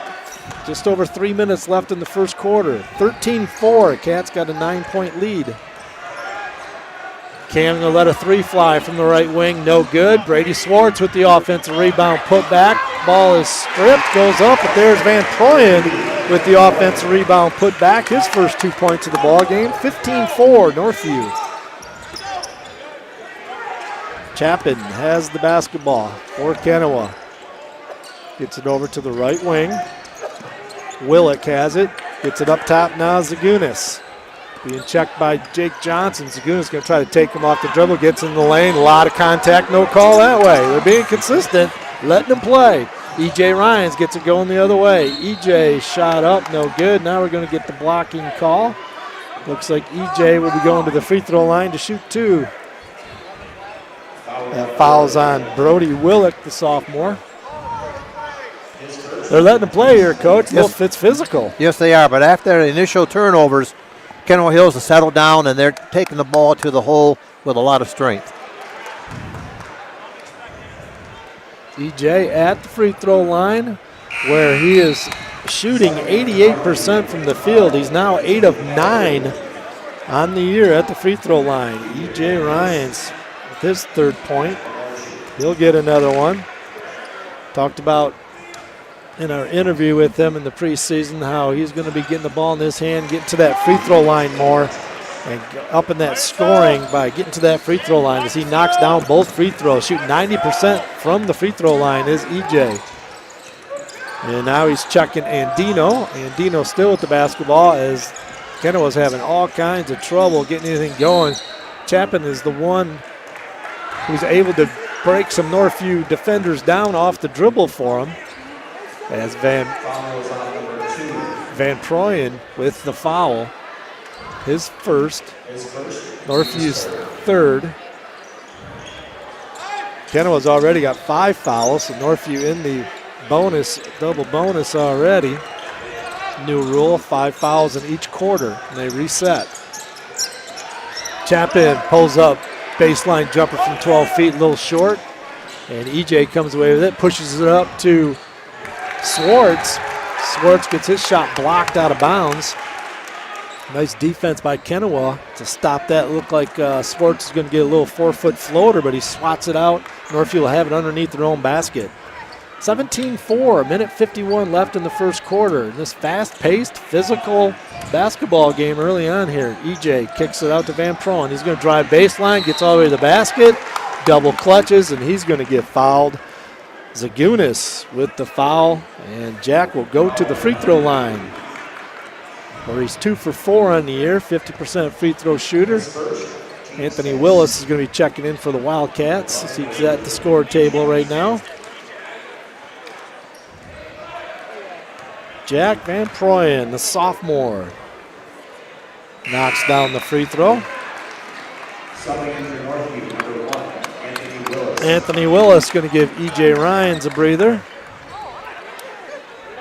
[SPEAKER 1] Just over 3 minutes left in the first quarter. 13-4. Cats got a 9-point lead. Cam going to let a 3 fly from the right wing. No good. Brady Swartz with the offensive rebound put back. Ball is stripped, goes up, but there's Van Proyen with the offensive rebound put back. His first 2 points of the ball game. 15-4, Northview. Chapin has the basketball for Kenowa. Gets it over to the right wing. Willick has it. Gets it up top now, Zagunis. Being checked by Jake Johnson. Zagunis going to try to take him off the dribble. Gets in the lane. A lot of contact. No call that way. They're being consistent. Letting him play. EJ Ryans gets it going the other way. EJ shot up. No good. Now we're going to get the blocking call. Looks like EJ will be going to the free throw line to shoot 2. That foul's on Brody Willick, the sophomore. They're letting him play here, Coach.
[SPEAKER 2] Yes.
[SPEAKER 1] It's physical.
[SPEAKER 2] Yes, they are. But after the initial turnovers, Kenowa Hills has settled down, and they're taking the ball to the hole with a lot of strength.
[SPEAKER 1] EJ at the free throw line, where he is shooting 88% from the field. He's now 8 of 9 on the year at the free throw line. EJ Ryans with his 3rd point. He'll get another one. Talked about in our interview with him in the preseason how he's going to be getting the ball in his hand, getting to that free throw line more, and up in that scoring by getting to that free throw line as he knocks down both free throws. Shooting 90% from the free throw line is EJ. And now he's checking Andino. Andino still with the basketball as Kenowa's having all kinds of trouble getting anything going. Chapin is the one who's able to break some Northview defenders down off the dribble for him. As Van Proyen with the foul. His first. Northview's 3rd. Kenowa's already got 5 fouls, so Northview in the double bonus already. New rule, 5 fouls in each quarter, and they reset. Chapin pulls up, baseline jumper from 12 feet, a little short, and EJ comes away with it, pushes it up to Swartz. Swartz gets his shot blocked out of bounds. Nice defense by Kenowa to stop that. Looked like Swartz is going to get a little 4-foot floater, but he swats it out. Northview will have it underneath their own basket. 17-4, minute 51 left in the first quarter. This fast-paced, physical basketball game early on here. EJ kicks it out to Van Proen. He's going to drive baseline, gets all the way to the basket, double clutches, and he's going to get fouled. Zagunis with the foul, and Jack will go to the free throw line, where he's 2 for 4 on the year, 50% free throw shooter. Anthony Willis is going to be checking in for the Wildcats. He's at the score table right now. Jack Van Proen, the sophomore, knocks down the free throw. Anthony Willis going to give E.J. Ryans a breather.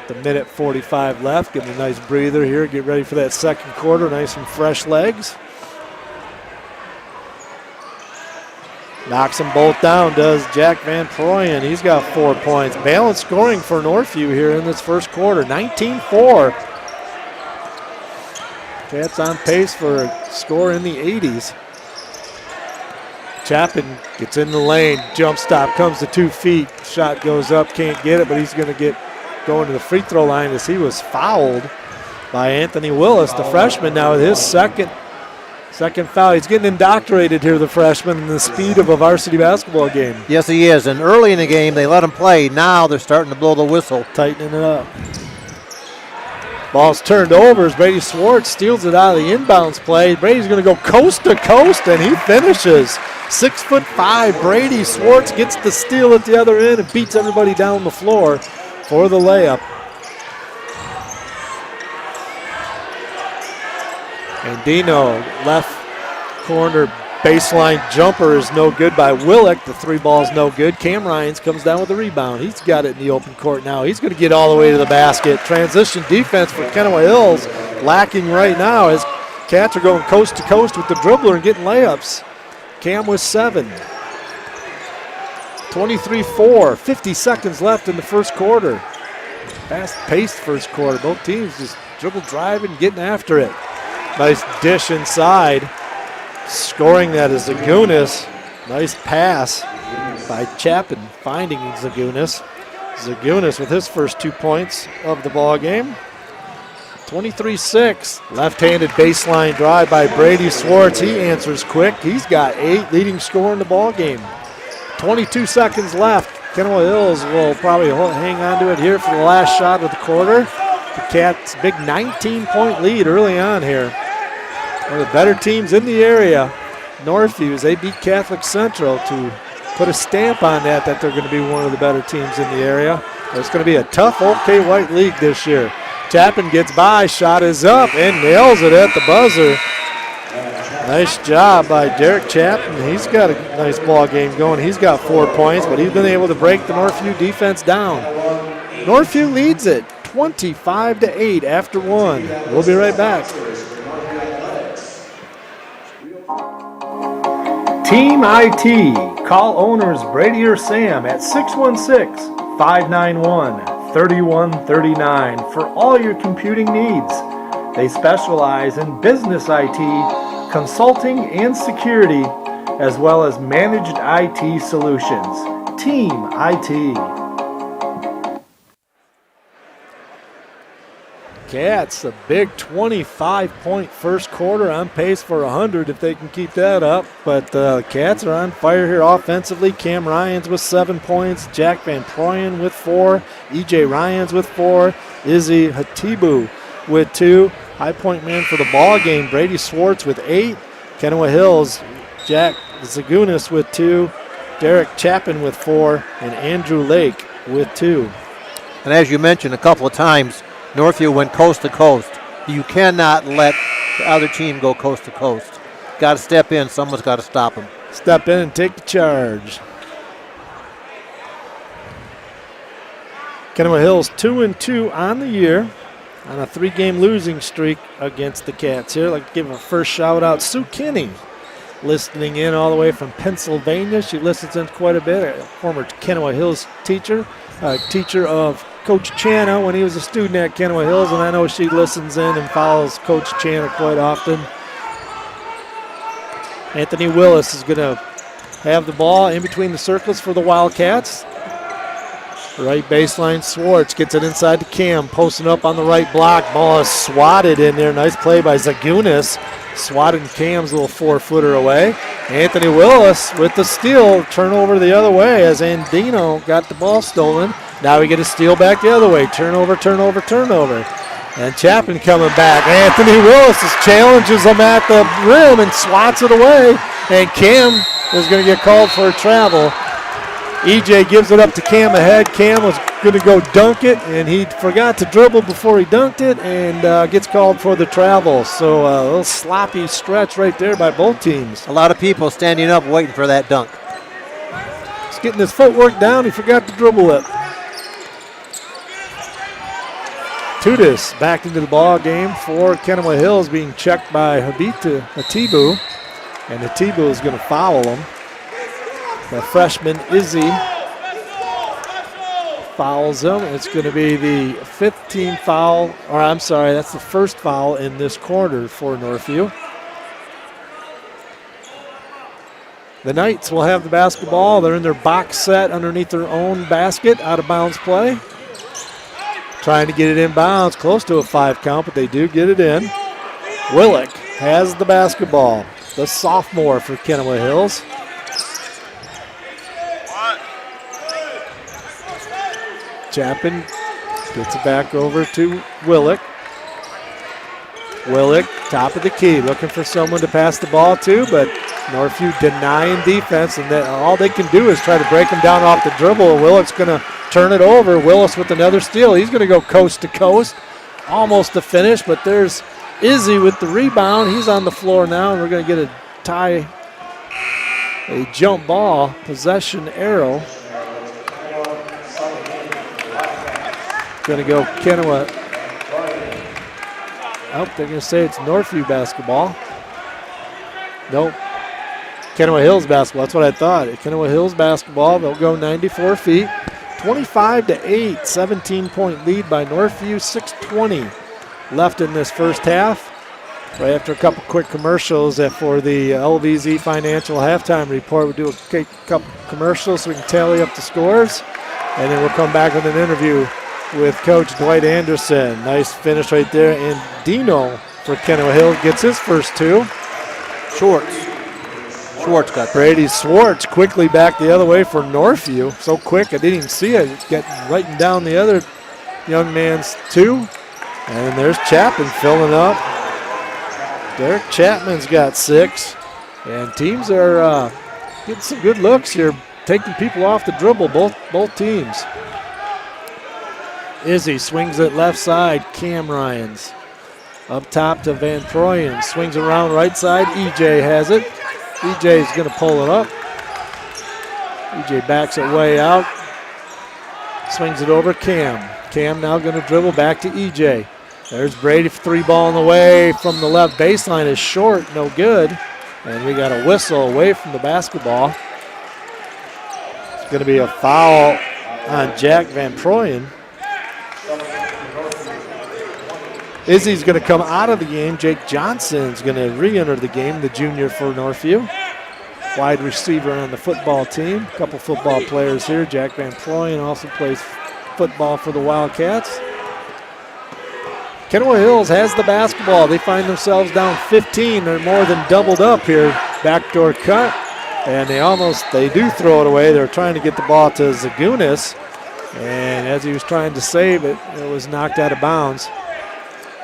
[SPEAKER 1] The minute 45 left, getting a nice breather here. Get ready for that second quarter, nice and fresh legs. Knocks them both down, does Jack Van Proen. He's got 4 points. Balanced scoring for Northview here in this first quarter, 19-4. Cats on pace for a score in the 80s. Chapin gets in the lane, jump stop, comes to 2 feet. Shot goes up, can't get it, but he's going to get going to the free throw line as he was fouled by Anthony Willis, the freshman, now with his second foul. He's getting indoctrinated here, the freshman, in the speed of a varsity basketball game.
[SPEAKER 2] Yes, he is. And early in the game, they let him play. Now they're starting to blow the whistle.
[SPEAKER 1] Tightening it up. Ball's turned over as Brady Swartz steals it out of the inbounds play. Brady's going to go coast to coast, and he finishes. 6'5", Brady Swartz gets the steal at the other end and beats everybody down the floor for the layup. And Dino, left corner baseline jumper is no good by Willick. The 3 ball's no good. Cam Ryans comes down with the rebound. He's got it in the open court now. He's going to get all the way to the basket. Transition defense for Kenowa Hills lacking right now as Cats are going coast to coast with the dribbler and getting layups. Cam with 7. 23-4, 50 seconds left in the first quarter. Fast-paced first quarter. Both teams just dribble driving, getting after it. Nice dish inside. Scoring that is Zagunis. Nice pass by Chapin, finding Zagunis. Zagunis with his first 2 points of the ball game. 23-6. Left-handed baseline drive by Brady Swartz. He answers quick. He's got 8, leading scorer in the ball game. 22 seconds left. Kenowa Hills will probably hang on to it here for the last shot of the quarter. The Cats' big 19-point lead early on here. One of the better teams in the area, Northview, as they beat Catholic Central to put a stamp on that they're going to be one of the better teams in the area. It's going to be a tough OK White league this year. Chapin gets by, shot is up, and nails it at the buzzer. Nice job by Derek Chapin. He's got a nice ball game going. He's got 4 points, but he's been able to break the Northview defense down. Northview leads it 25-8 after 1. We'll be right back. Team IT. Call owners Brady or Sam at 616-591-3139 for all your computing needs. They specialize in business IT, consulting and security, as well as managed IT solutions. Team IT. Cats, a big 25-point first quarter, on pace for 100 if they can keep that up. But the Cats are on fire here offensively. Cam Ryans with 7 points, Jack Van Proen with 4, E.J. Ryans with 4, Izzy Hatibu with 2. High point man for the ball game, Brady Swartz with 8. Kenowa Hills, Jack Zagunis with 2, Derek Chapin with 4, and Andrew Lake with 2.
[SPEAKER 2] And as you mentioned a couple of times, Northview went coast to coast. You cannot let the other team go coast to coast. Got to step in. Someone's got to stop them.
[SPEAKER 1] Step in and take the charge. Kenowa Hills 2-2 on the year on a 3-game losing streak against the Cats here. I'd like to give a first shout out Sue Kinney, listening in all the way from Pennsylvania. She listens in quite a bit, a former Kenowa Hills teacher, teacher of Coach Chana when he was a student at Kenowa Hills, and I know she listens in and follows Coach Chana quite often. Anthony Willis is going to have the ball in between the circles for the Wildcats. Right baseline, Swartz gets it inside to Cam, posting up on the right block. Ball is swatted in there. Nice play by Zagunis. Swatted Cam's little 4-footer away. Anthony Willis with the steal. Turnover the other way as Andino got the ball stolen. Now we get a steal back the other way. Turnover. And Chapman coming back. Anthony Willis challenges him at the rim and swats it away. And Cam is going to get called for a travel. EJ gives it up to Cam ahead. Cam was going to go dunk it, and he forgot to dribble before he dunked it and gets called for the travel. So a little sloppy stretch right there by both teams.
[SPEAKER 2] A lot of people standing up waiting for that dunk.
[SPEAKER 1] He's getting his footwork down. He forgot to dribble it. Tudis back into the ball game for Kenowa Hills, being checked by Habita Atibu, and Atibu is going to foul him. The freshman Izzy fouls him. It's going to be the 15th foul, or I'm sorry, that's the first foul in this quarter for Northview. The Knights will have the basketball. They're in their box set underneath their own basket, out of bounds play. Trying to get it in bounds, close to a 5 count, but they do get it in. Willick has the basketball, the sophomore for Kenowa Hills. Chapman gets it back over to Willick. Willick, top of the key, looking for someone to pass the ball to, but Northview denying defense, and all they can do is try to break him down off the dribble. Willick's going to turn it over. Willis with another steal. He's going to go coast to coast, almost to finish, but there's Izzy with the rebound. He's on the floor now, and we're going to get a jump ball, possession arrow. Going to go Kenowa. Oh, they're going to say it's Northview basketball. Nope. Kenowa Hills basketball. That's what I thought. Kenowa Hills basketball. They'll go 94 feet. 25-8. 17-point lead by Northview. 6:20 left in this first half. Right after a couple quick commercials for the LVZ Financial halftime report, we'll do a couple commercials so we can tally up the scores. And then we'll come back with an interview with Coach Dwight Anderson. Nice finish right there. And Dino for Kenowa Hill gets his first 2. Schwartz got Brady Swartz quickly back the other way for Northview. So quick, I didn't even see it. Getting down the other young man's 2. And there's Chapman filling up. Derek Chapman's got 6. And teams are getting some good looks here, taking people off the dribble, both teams. Izzy swings it left side. Cam Ryans up top to Van Proyen. Swings around right side. EJ has it. EJ is going to pull it up. EJ backs it way out. Swings it over Cam. Cam now going to dribble back to EJ. There's Brady, 3 ball in the way from the left baseline is short, no good. And we got a whistle away from the basketball. It's going to be a foul on Jack Van Proyen. Izzy's going to come out of the game. Jake Johnson's going to re-enter the game, the junior for Northview. Wide receiver on the football team. A couple football players here. Jack Van Proyen also plays football for the Wildcats. Kenowa Hills has the basketball. They find themselves down 15. They're more than doubled up here. Backdoor cut. And they do throw it away. They're trying to get the ball to Zagunis. And as he was trying to save it, it was knocked out of bounds.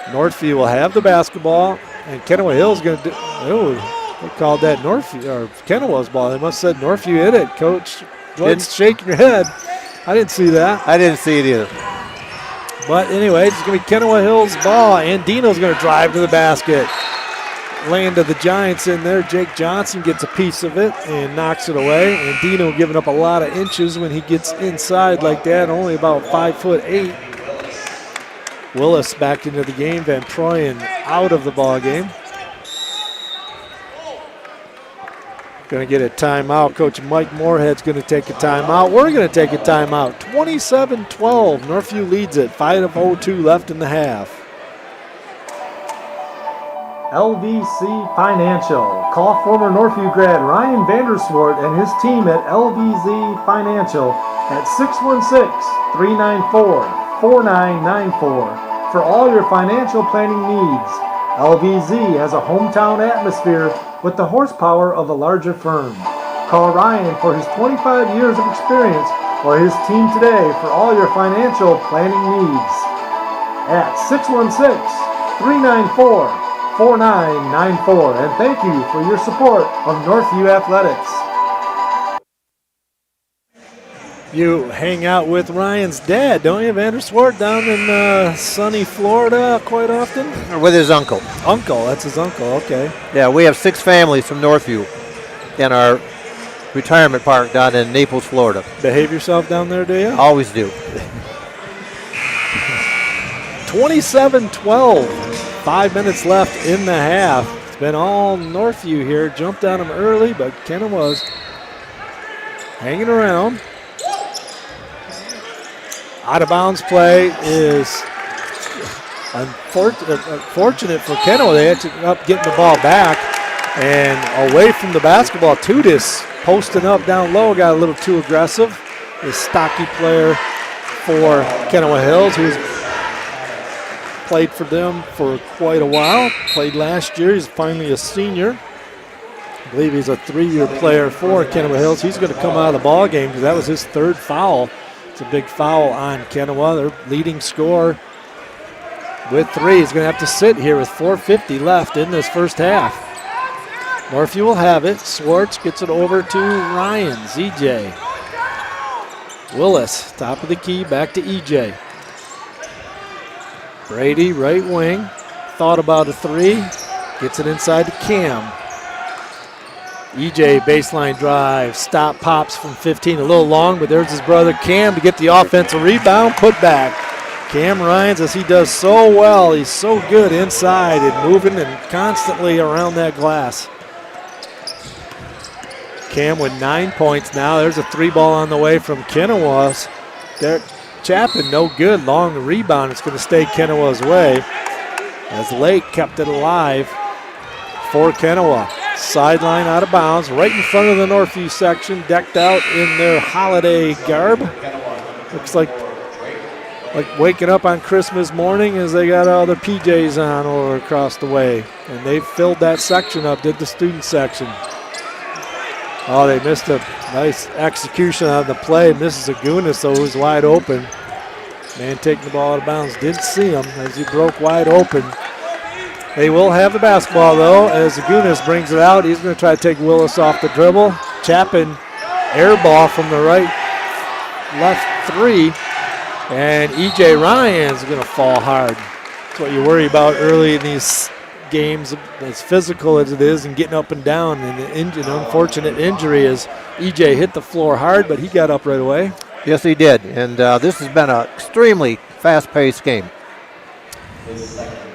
[SPEAKER 1] Northview will have the basketball, and Kenowa Hill's going to do. Oh, they called that Northview or Kenowa's ball. They must have said Northview hit it. Coach Dwight's shaking your head. I didn't see that.
[SPEAKER 2] I didn't see it either.
[SPEAKER 1] But anyway, it's going to be Kenowa Hill's ball, and Dino's going to drive to the basket. land of the Giants in there. Jake Johnson gets a piece of it and knocks it away. And Dino giving up a lot of inches when he gets inside like that, only about 5'8". Willis back into the game. Van Troyen out of the ball game. Going to get a timeout. Coach Mike Moorhead's going to take a timeout. We're going to take a timeout. 27-12. Northview leads it. 5:02 left in the half. LVC Financial. Call former Northview grad Ryan Vanderswart and his team at LVZ Financial at 616-394-4994 for all your financial planning needs. LVZ has a hometown atmosphere with the horsepower of a larger firm. Call Ryan for his 25 years of experience or his team today for all your financial planning needs at 616-394-4994. And thank you for your support of Northview Athletics. You hang out with Ryan's dad, don't you, Vanderswart, down in sunny Florida quite often?
[SPEAKER 2] With his uncle.
[SPEAKER 1] Uncle, that's his uncle, okay.
[SPEAKER 2] Yeah, we have 6 families from Northview in our retirement park down in Naples, Florida.
[SPEAKER 1] Behave yourself down there, do you?
[SPEAKER 2] Always do.
[SPEAKER 1] 27-12, 5 minutes left in the half. It's been all Northview here. Jumped on him early, but Kenowa's hanging around. Out of bounds play is unfortunate for Kenowa. They ended up getting the ball back and away from the basketball. Tudis posting up down low, got a little too aggressive. The stocky player for Kenowa Hills, who's played for them for quite a while. Played last year. He's finally a senior. I believe he's a 3-year player for Kenowa Hills. He's going to come out of the ball game because that was his 3rd foul. It's a big foul on Kenowa. Their leading scorer with 3 is going to have to sit here with 4:50 left in this first half. Northview will have it. Swartz gets it over to Ryan. EJ. Willis, top of the key, back to EJ. Brady, right wing. Thought about a 3. Gets it inside to Cam. EJ baseline drive, stop, pops from 15, a little long, but there's his brother Cam to get the offensive rebound, put back. Cam Ryans, as he does so well, he's so good inside and moving and constantly around that glass. Cam with 9 points now. There's a 3 ball on the way from Kenowa's. Derek Chapin, no good, long rebound. It's going to stay Kenowa's way as Lake kept it alive for Kenowa. Sideline out of bounds, right in front of the Northview section, decked out in their holiday garb. Looks like waking up on Christmas morning as they got all their PJs on over across the way. And they filled that section up, did the student section. Oh, they missed a nice execution on the play. Mrs. Agunas, though, was wide open. Man taking the ball out of bounds, didn't see him as he broke wide open. They will have the basketball, though, as Agunas brings it out. He's going to try to take Willis off the dribble. Chapin, air ball from the right, left 3. And E.J. Ryan's going to fall hard. That's what you worry about early in these games, as physical as it is and getting up and down. And an unfortunate injury is E.J. hit the floor hard, but he got up right away.
[SPEAKER 2] Yes, he did. And this has been an extremely fast-paced game.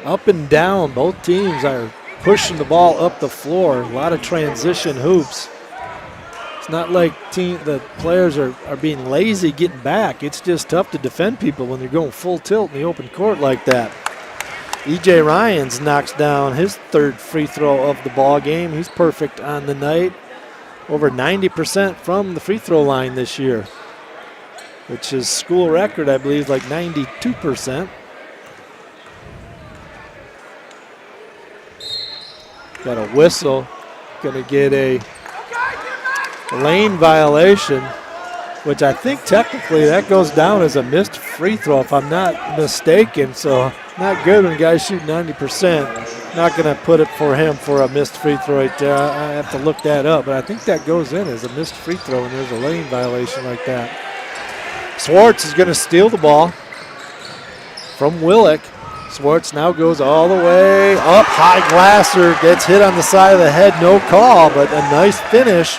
[SPEAKER 1] Up and down, both teams are pushing the ball up the floor. A lot of transition hoops. It's not like the players are being lazy getting back. It's just tough to defend people when they're going full tilt in the open court like that. E.J. Ryans knocks down his 3rd free throw of the ball game. He's perfect on the night. Over 90% from the free throw line this year, which is school record, I believe, like 92%. Got a whistle. Going to get a lane violation, which I think technically that goes down as a missed free throw if I'm not mistaken. So not good when guys shoot 90%. Not going to put it for him for a missed free throw right there. I have to look that up, but I think that goes in as a missed free throw when there's a lane violation like that. Swartz is going to steal the ball from Willick. Swartz now goes all the way up. High Glasser gets hit on the side of the head. No call, but a nice finish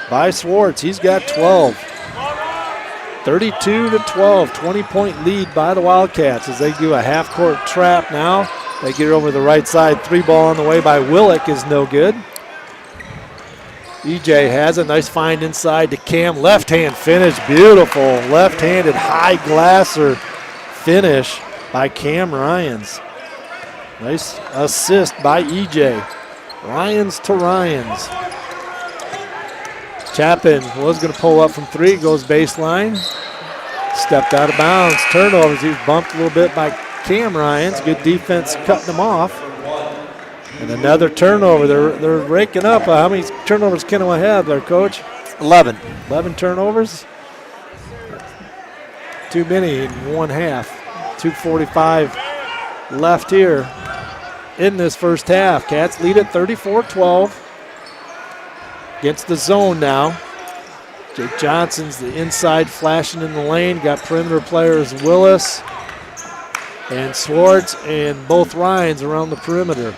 [SPEAKER 1] by Swartz. He's got 12. 32-12, 20-point lead by the Wildcats as they do a half-court trap now. They get it over the right side. 3-ball on the way by Willick is no good. EJ has a nice find inside to Cam. Left-hand finish, beautiful. Left-handed high Glasser finish by Cam Ryans. Nice assist by EJ. Ryans to Ryans. Chapin was going to pull up from 3, goes baseline. Stepped out of bounds. Turnovers. He was bumped a little bit by Cam Ryans. Good defense cutting him off. And another turnover. They're raking up. How many turnovers Kenowa have there, Coach?
[SPEAKER 2] 11.
[SPEAKER 1] 11 turnovers. Too many in one half. 2:45 left here in this first half. Cats lead at 34-12. Against the zone now. Jake Johnson's the inside flashing in the lane. Got perimeter players Willis and Swartz and both Ryans around the perimeter.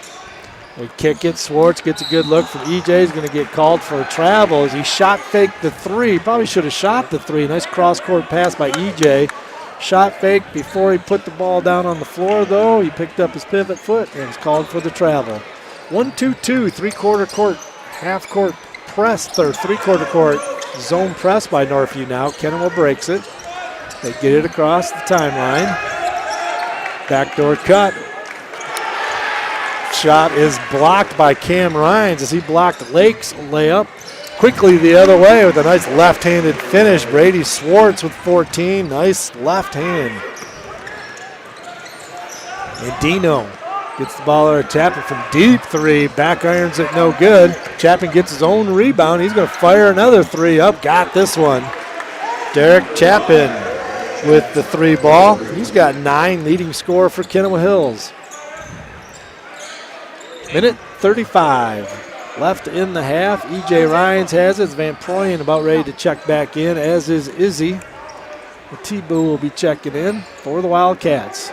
[SPEAKER 1] They kick it. Swartz gets a good look from EJ. He's going to get called for a travel as he shot faked the 3. Probably should have shot the 3. Nice cross-court pass by EJ. Shot fake before he put the ball down on the floor, though. He picked up his pivot foot and was called for the travel. 1-2-2, three-quarter court, half-court press, or three-quarter court zone press by Northview now. Kenowa breaks it. They get it across the timeline. Backdoor cut. Shot is blocked by Cam Ryans as he blocked Lake's layup. Quickly the other way with a nice left-handed finish. Brady Swartz with 14. Nice left hand. And Dino gets the ball over to Chapin from deep 3. Back irons it no good. Chapin gets his own rebound. He's going to fire another 3 up. Got this one. Derek Chapin with the 3 ball. He's got 9, leading scorer for Kenowa Hills. Minute 35 left in the half. EJ Ryans has it. Van Proyen about ready to check back in, as is Izzy. T-Boo will be checking in for the Wildcats.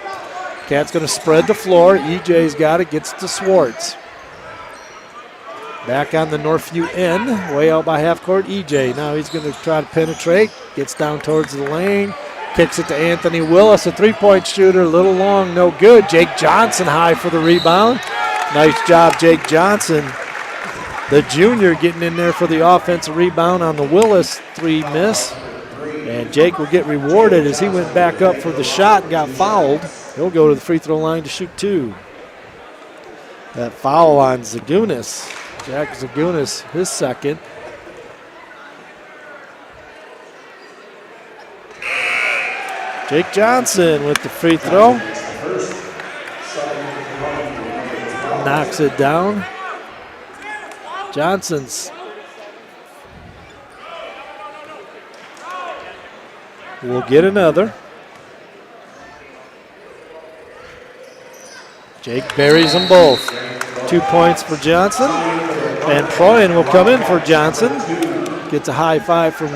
[SPEAKER 1] Cats going to spread the floor. EJ's got it, gets to Swartz. Back on the Northview end, way out by half court, EJ. Now he's going to try to penetrate, gets down towards the lane, kicks it to Anthony Willis, a 3-point shooter, a little long, no good. Jake Johnson high for the rebound. Nice job, Jake Johnson. The junior getting in there for the offensive rebound on the Willis 3 miss. And Jake will get rewarded as he went back up for the shot and got fouled. He'll go to the free throw line to shoot 2. That foul on Zagunis. Jack Zagunis, his second. Jake Johnson with the free throw. Knocks it down. Johnson's will get another. Jake buries them both. 2 points for Johnson. And Proyen will come in for Johnson. Gets a high five from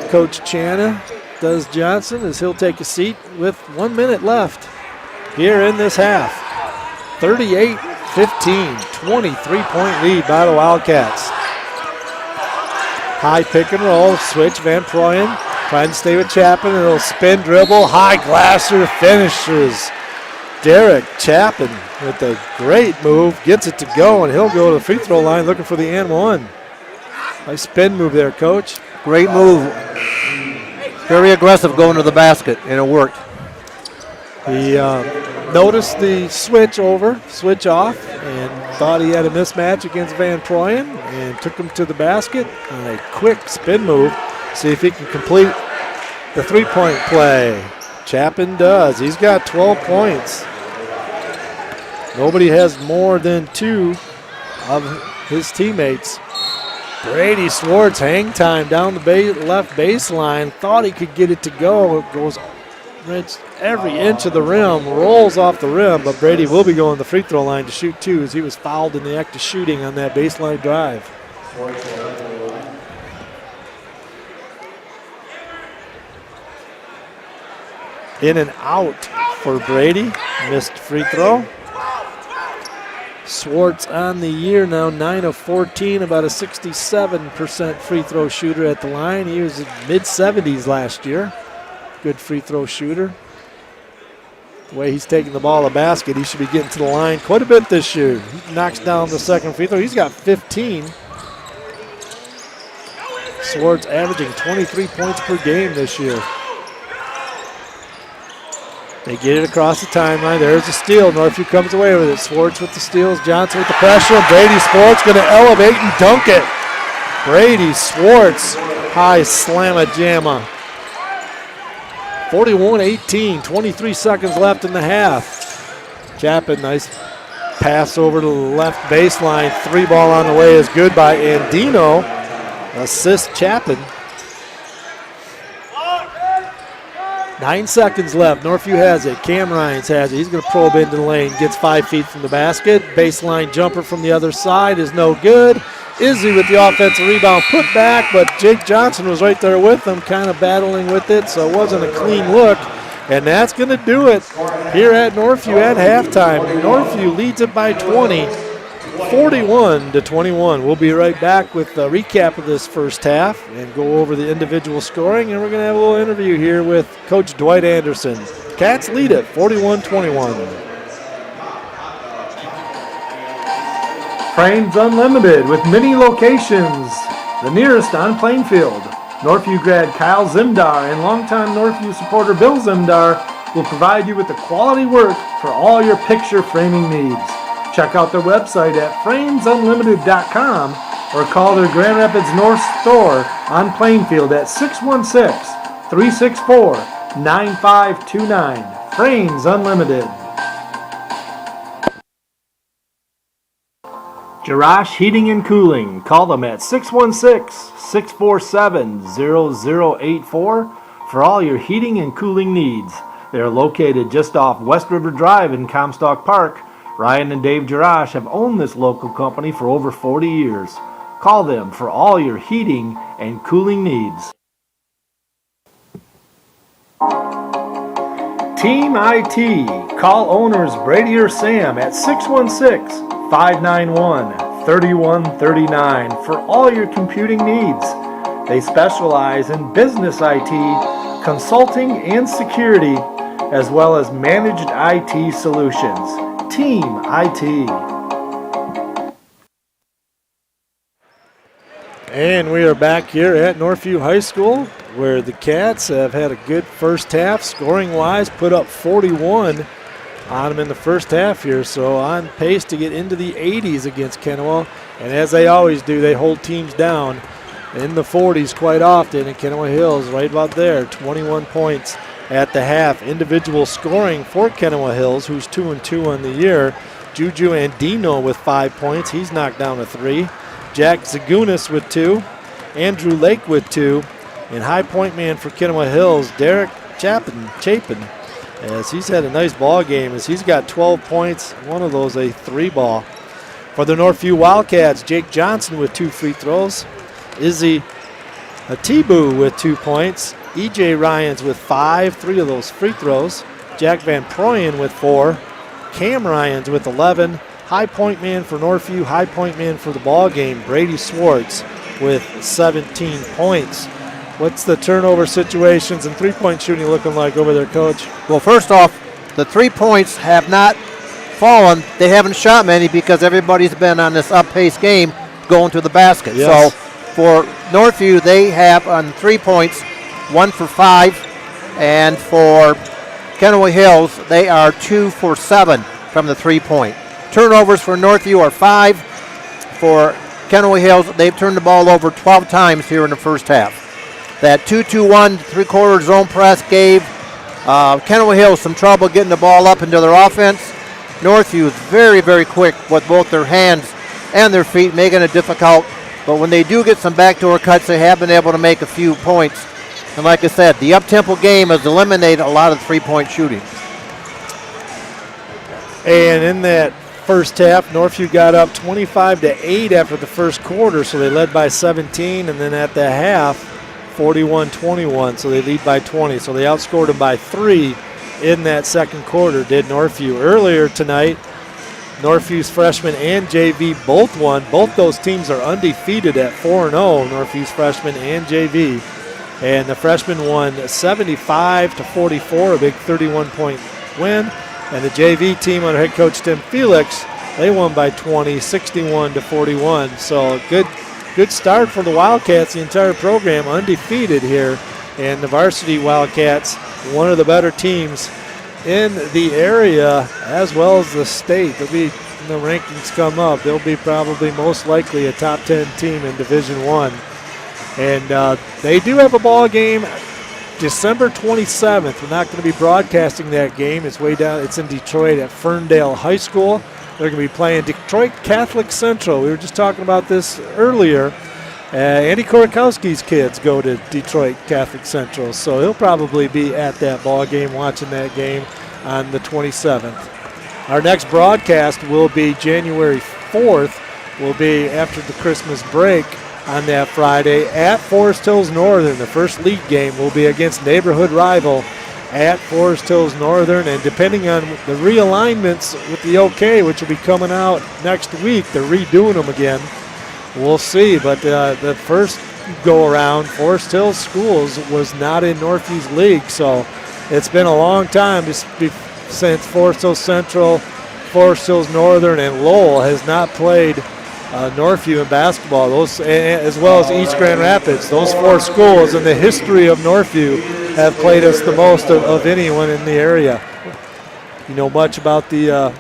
[SPEAKER 1] Coach Channa. Does Johnson as he'll take a seat with 1 minute left here in this half. 38-15, 23-point lead by the Wildcats. High pick and roll, switch, Van Proyen trying to stay with Chapin. It'll spin dribble, high Glasser finishes. Derek Chapin with a great move, gets it to go, and he'll go to the free throw line looking for the and 1. Nice spin move there, Coach.
[SPEAKER 2] Great move. Very aggressive going to the basket, and it worked.
[SPEAKER 1] He noticed the switch off, and thought he had a mismatch against Van Proyen and took him to the basket on a quick spin move. See if he can complete the 3-point play. Chapin does. He's got 12 points. Nobody has more than 2 of his teammates. Brady Swartz, hang time down the left baseline. Thought he could get it to go. It goes every inch of the rim, rolls off the rim, but Brady will be going to the free throw line to shoot 2 as he was fouled in the act of shooting on that baseline drive. In and out for Brady. Missed free throw. Swartz on the year now, 9 of 14, about a 67% free throw shooter at the line. He was in mid-70s last year. Good free throw shooter. The way he's taking the ball to the basket, he should be getting to the line quite a bit this year. He knocks down the second free throw. He's got 15. Swartz averaging 23 points per game this year. They get it across the timeline. There's a steal. Northview comes away with it. Swartz with the steals. Johnson with the pressure. Brady Swartz going to elevate and dunk it. Brady Swartz, high slamma-jamma. 41-18, 23 seconds left in the half. Chapin, nice pass over to the left baseline. 3 ball on the way is good by Andino. Assist Chapin. 9 seconds left. Northview has it. Cam Ryans has it. He's going to probe into the lane. Gets 5 feet from the basket. Baseline jumper from the other side is no good. Izzy with the offensive rebound put back, but Jake Johnson was right there with him, kind of battling with it, so it wasn't a clean look. And that's going to do it here at Northview at halftime. Northview leads it by 20, 41-21. We'll be right back with a recap of this first half and go over the individual scoring, and we're going to have a little interview here with Coach Dwight Anderson. Cats lead it 41-21. Frames Unlimited with many locations, the nearest on Plainfield. Northview grad Kyle Zimdar and longtime Northview supporter Bill Zimdar will provide you with the quality work for all your picture framing needs. Check out their website at framesunlimited.com or call their Grand Rapids North store on Plainfield at 616-364-9529. Frames Unlimited. Jarash Heating and Cooling. Call them at 616-647-0084 for all your heating and cooling needs. They are located just off West River Drive in Comstock Park. Ryan and Dave Jarash have owned this local company for over 40 years. Call them for all your heating and cooling needs. Team IT. Call owners Brady or Sam at 616-591-3139 for all your computing needs. They specialize in business IT, consulting and security, as well as managed IT solutions. Team IT. And we are back here at Northview High School, where the Cats have had a good first half, scoring-wise, put up 41 on them in the first half here, so on pace to get into the 80s against Kenowa. And as they always do, they hold teams down in the 40s quite often, and Kenowa Hills right about there, 21 points at the half. Individual scoring for Kenowa Hills, who's 2-2 on the year. Juju Andino with 5 points. He's knocked down a 3. Jack Zagunis with 2. Andrew Lake with 2. And high point man for Kenowa Hills, Derek Chapin, as he's had a nice ball game, as he's got 12 points, one of those a 3 ball. For the Northview Wildcats, Jake Johnson with 2 free throws. Izzy Atibu with 2 points. E.J. Ryans with 5, 3 of those free throws. Jack Van Proyen with 4. Cam Ryans with 11. High point man for Northview, high point man for the ball game, Brady Swartz with 17 points. What's the turnover situations and three-point shooting looking like over there, Coach?
[SPEAKER 2] Well, first off, the 3 points have not fallen. They haven't shot many because everybody's been on this up-paced game going to the basket.
[SPEAKER 1] Yes.
[SPEAKER 2] So for Northview, they have on 3 points, 1 for 5. And for Kenowa Hills, they are 2 for 7 from the 3-point. Turnovers for Northview are 5. For Kenowa Hills, they've turned the ball over 12 times here in the first half. That 2-2-1 3-quarter zone press gave Kenowa Hills some trouble getting the ball up into their offense. Northview is very, very quick with both their hands and their feet, making it difficult. But when they do get some backdoor cuts, they have been able to make a few points. And like I said, the up-tempo game has eliminated a lot of 3-point shooting.
[SPEAKER 1] And in that first half, Northview got up 25-8 after the first quarter, so they led by 17. And then at the half, 41-21, so they lead by 20. So they outscored them by 3 in that second quarter, did Northview. Earlier tonight, Northview's freshmen and JV both won. Both those teams are undefeated at 4-0, Northview's freshmen and JV. And the freshmen won 75-44, a big 31-point win. And the JV team under head coach Tim Felix, they won by 20, 61-41. So good start for the Wildcats, the entire program undefeated here. And the varsity Wildcats, one of the better teams in the area as well as the state. They'll be, when the rankings come up, they'll be probably most likely a top 10 team in Division I. And they do have a ball game December 27th. We're not going to be broadcasting that game. It's way down. It's in Detroit at Ferndale High School. They're going to be playing Detroit Catholic Central. We were just talking about this earlier. Andy Korakowski's kids go to Detroit Catholic Central, so he'll probably be at that ball game, watching that game on the 27th. Our next broadcast will be January 4th. Will be after the Christmas break on that Friday at Forest Hills Northern. The first league game will be against neighborhood rival at Forest Hills Northern, and depending on the realignments with the OK, which will be coming out next week, they're redoing them again. We'll see, but the first go-around, Forest Hills Schools was not in Northview's league, so it's been a long time since Forest Hills Central, Forest Hills Northern, and Lowell has not played Northview in basketball. Those, as well as East Grand Rapids, those four schools in the history of Northview have played us the most of anyone in the area. You know much about the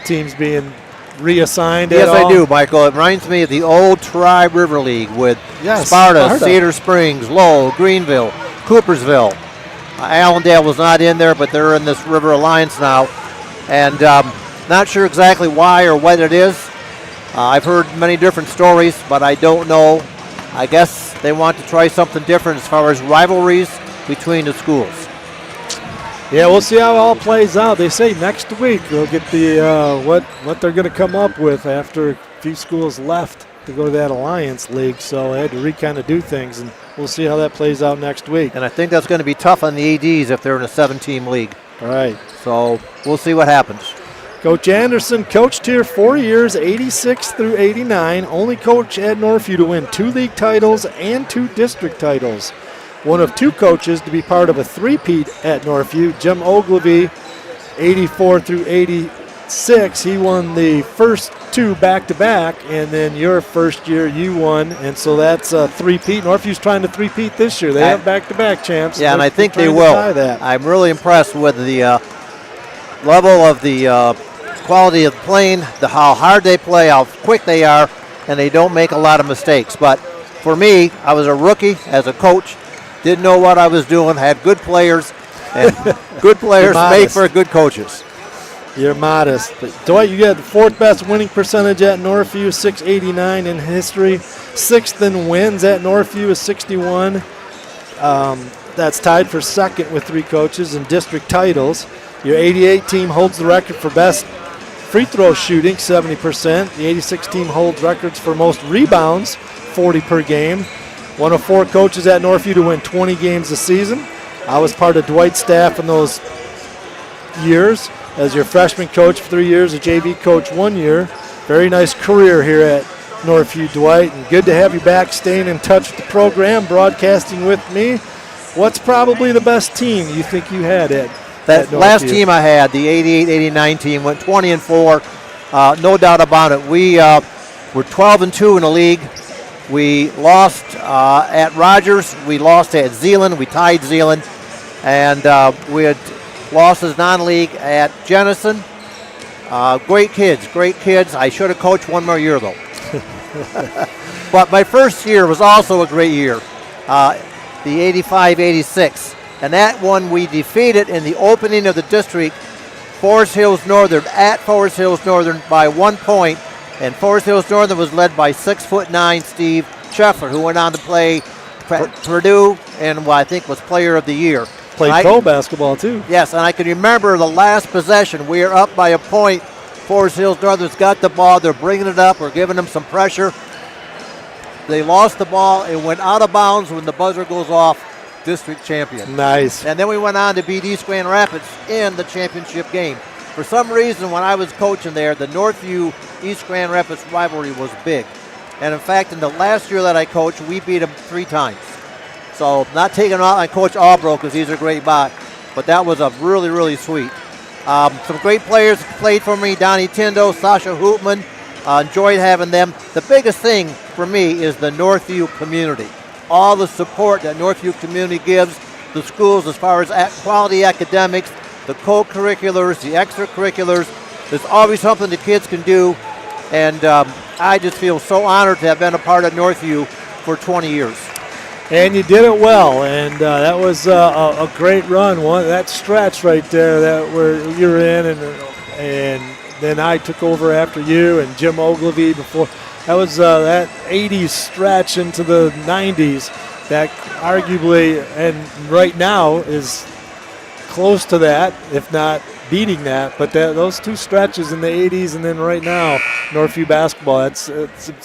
[SPEAKER 1] teams being reassigned?
[SPEAKER 2] Yes,
[SPEAKER 1] at all?
[SPEAKER 2] I do, Michael. It reminds me of the old Tri River League with Sparta, Cedar Springs, Lowell, Greenville, Coopersville. Allendale was not in there, but they're in this River Alliance now. And not sure exactly why or what it is. I've heard many different stories, but I don't know. I guess they want to try something different as far as rivalries between the schools.
[SPEAKER 1] Yeah, we'll see how it all plays out. They say next week they'll get the what they're going to come up with after a few schools left to go to that Alliance League. So they had to kind of do things, and we'll see how that plays out next week.
[SPEAKER 2] And I think that's going to be tough on the ADs if they're in a 7-team league.
[SPEAKER 1] All right.
[SPEAKER 2] So we'll see what happens.
[SPEAKER 1] Coach Anderson coached here 4 years, 86 through 89. Only coach at Northview to win 2 league titles and 2 district titles. One of 2 coaches to be part of a three-peat at Northview. Jim Ogilvy, 84 through 86. He won the first 2 back-to-back, and then your first year you won, and so that's a three-peat. Northview's trying to three-peat this year. They have back-to-back champs.
[SPEAKER 2] Yeah, and I think they will. I'm really impressed with the level of the quality of playing, how hard they play, how quick they are, and they don't make a lot of mistakes. But for me, I was a rookie as a coach. Didn't know what I was doing, had good players, and good players make for good coaches.
[SPEAKER 1] You're modest. But Dwight, you got the 4th best winning percentage at Northview, 689 in history. 6th in wins at Northview is 61. That's tied for 2nd with 3 coaches and district titles. Your 88 team holds the record for best free throw shooting, 70%. The 86 team holds records for most rebounds, 40 per game. One of 4 coaches at Northview to win 20 games a season. I was part of Dwight's staff in those years as your freshman coach for 3 years, a JV coach 1 year. Very nice career here at Northview, Dwight, and good to have you back, staying in touch with the program, broadcasting with me. What's probably the best team you think you had at
[SPEAKER 2] that last team I had, the 88-89 team, went 20-4. No doubt about it. We were 12-2 in the league. We lost at Rogers. We lost at Zeeland. We tied Zeeland. And we had losses non-league at Jenison. Great kids. I should have coached 1 more year, though. But my first year was also a great year, the 85-86. And that one we defeated in the opening of the district, Forest Hills Northern, at Forest Hills Northern by 1 point. And Forest Hills Northern was led by 6'9" Steve Scheffler, who went on to play Purdue and what I think was Player of the Year.
[SPEAKER 1] Played pro basketball too.
[SPEAKER 2] Yes, and I can remember the last possession. We are up by a point. Forest Hills Northern's got the ball. They're bringing it up. We're giving them some pressure. They lost the ball. It went out of bounds when the buzzer goes off. district champion.
[SPEAKER 1] Nice.
[SPEAKER 2] And then we went on to beat East Grand Rapids in the championship game. For some reason, when I was coaching there, the Northview East Grand Rapids rivalry was big. And in fact, in the last year that I coached, we beat them 3 times. So not taking out on Coach Albro because he's a great bot, but that was a really, really sweet. Some great players played for me, Donnie Tindo, Sasha Hoopman. Enjoyed having them. The biggest thing for me is the Northview community. All the support that Northview community gives the schools as far as quality academics, the co-curriculars, the extracurriculars. There's always something the kids can do, and I just feel so honored to have been a part of Northview for 20 years.
[SPEAKER 1] And you did it well, and that was a great run. That stretch right there that where you're in, and then I took over after you and Jim Ogilvie before. That was that 80s stretch into the 90s that arguably, and right now, is close to that, if not beating that. But those 2 stretches in the 80s and then right now, Northview basketball, it's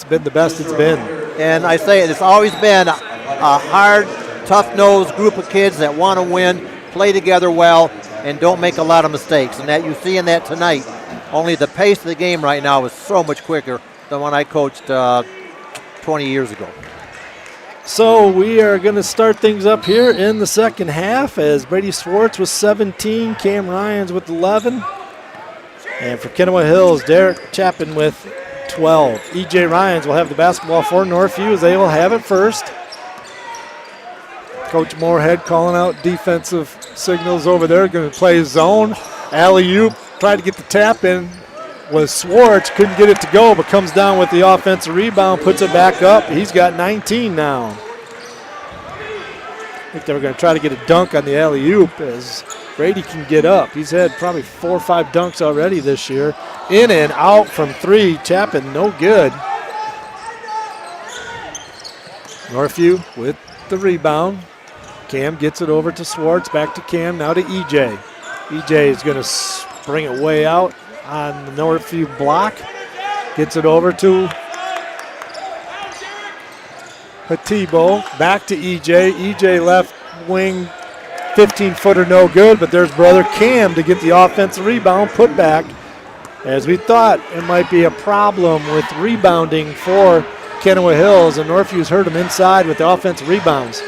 [SPEAKER 1] been the best it's been.
[SPEAKER 2] And I say it's always been a hard, tough-nosed group of kids that want to win, play together well, and don't make a lot of mistakes. And that you see in that tonight. Only the pace of the game right now is so much quicker than when I coached 20 years ago.
[SPEAKER 1] So we are going to start things up here in the second half as Brady Swartz with 17, Cam Ryans with 11. And for Kenowa Hills, Derek Chapin with 12. E.J. Ryans will have the basketball for Northview as they will have it first. Coach Moorhead calling out defensive signals over there. Going to play zone. Alley-oop. Tried to get the tap in with Swartz. Couldn't get it to go, but comes down with the offensive rebound. Puts it back up. He's got 19 now. I think they were going to try to get a dunk on the alley-oop as Brady can get up. He's had probably 4 or 5 dunks already this year. In and out from 3. Chapin, no good. Northview with the rebound. Cam gets it over to Swartz. Back to Cam. Now to EJ. EJ is going to bring it way out on the Northview block. Gets it over to Hatibo. Back to EJ. EJ left wing, 15-footer no good, but there's brother Cam to get the offensive rebound, put back. As we thought it might be a problem with rebounding for Kenowa Hills, and Northview's hurt them inside with the offensive rebounds.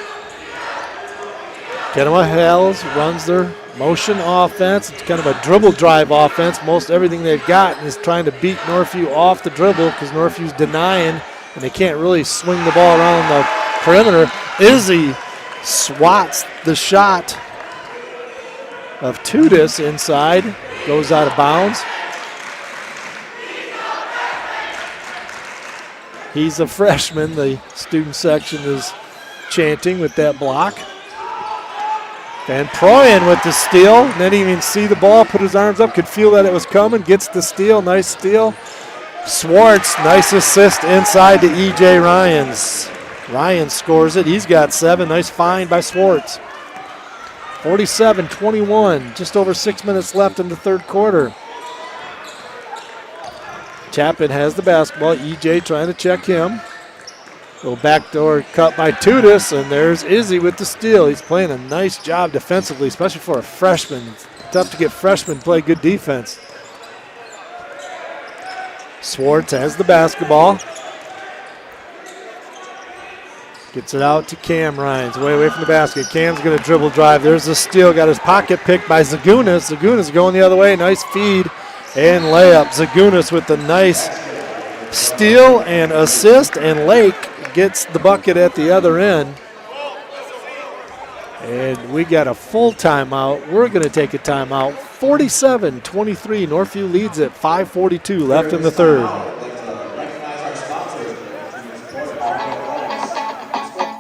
[SPEAKER 1] Kenowa Hills runs their motion offense. It's kind of a dribble drive offense. Most everything they've got is trying to beat Northview off the dribble because Northview's denying, and they can't really swing the ball around the perimeter. Izzy swats the shot of Tudis inside. Goes out of bounds. He's a freshman. The student section is chanting with that block. Van Proyen with the steal. Didn't even see the ball, put his arms up, could feel that it was coming, gets the steal, nice steal. Swartz, nice assist inside to E.J. Ryans. Ryans scores it, he's got 7, nice find by Swartz. 47-21, just over 6 minutes left in the third quarter. Chapin has the basketball, E.J. trying to check him. Little backdoor cut by Tudis, and there's Izzy with the steal. He's playing a nice job defensively, especially for a freshman. It's tough to get freshmen to play good defense. Swartz has the basketball. Gets it out to Cam Ryans, way away from the basket. Cam's going to dribble drive. There's the steal, got his pocket picked by Zagunas. Zagunas going the other way, nice feed and layup. Zagunas with the nice steal and assist, and Lake gets the bucket at the other end. And we got a full timeout. We're going to take a timeout. 47-23. Northview leads at 5:42 left in the third.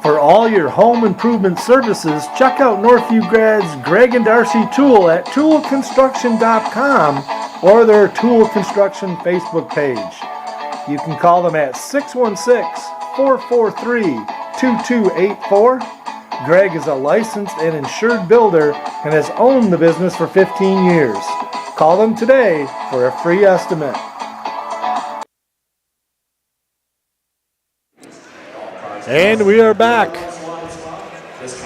[SPEAKER 1] For all your home improvement services, check out Northview grads Greg and Darcy Tool at toolconstruction.com or their Tool Construction Facebook page. You can call them at 616-443-2284. Greg is a licensed and insured builder and has owned the business for 15 years. Call them today for a free estimate. And we are back.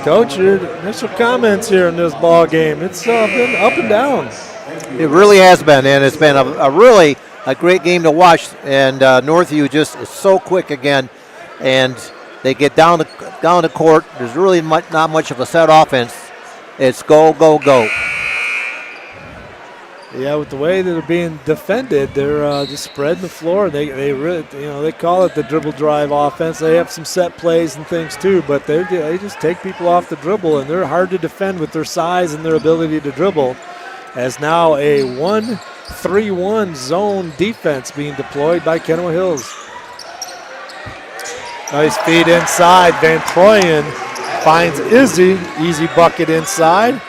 [SPEAKER 1] Coach, your initial comments here in this ball game. It's been up and down.
[SPEAKER 2] It really has been, and it's been a great game to watch. And Northview just is so quick again, and they get down the court. There's really not much of a set offense. It's go, go, go.
[SPEAKER 1] Yeah, with the way that they're being defended, they're just spreading the floor. They really, they call it the dribble drive offense. They have some set plays and things too, but they just take people off the dribble, and they're hard to defend with their size and their ability to dribble. As now a 1-3-1 zone defense being deployed by Kenowa Hills. Nice feed inside. Van Proyen finds Izzy. Easy bucket inside.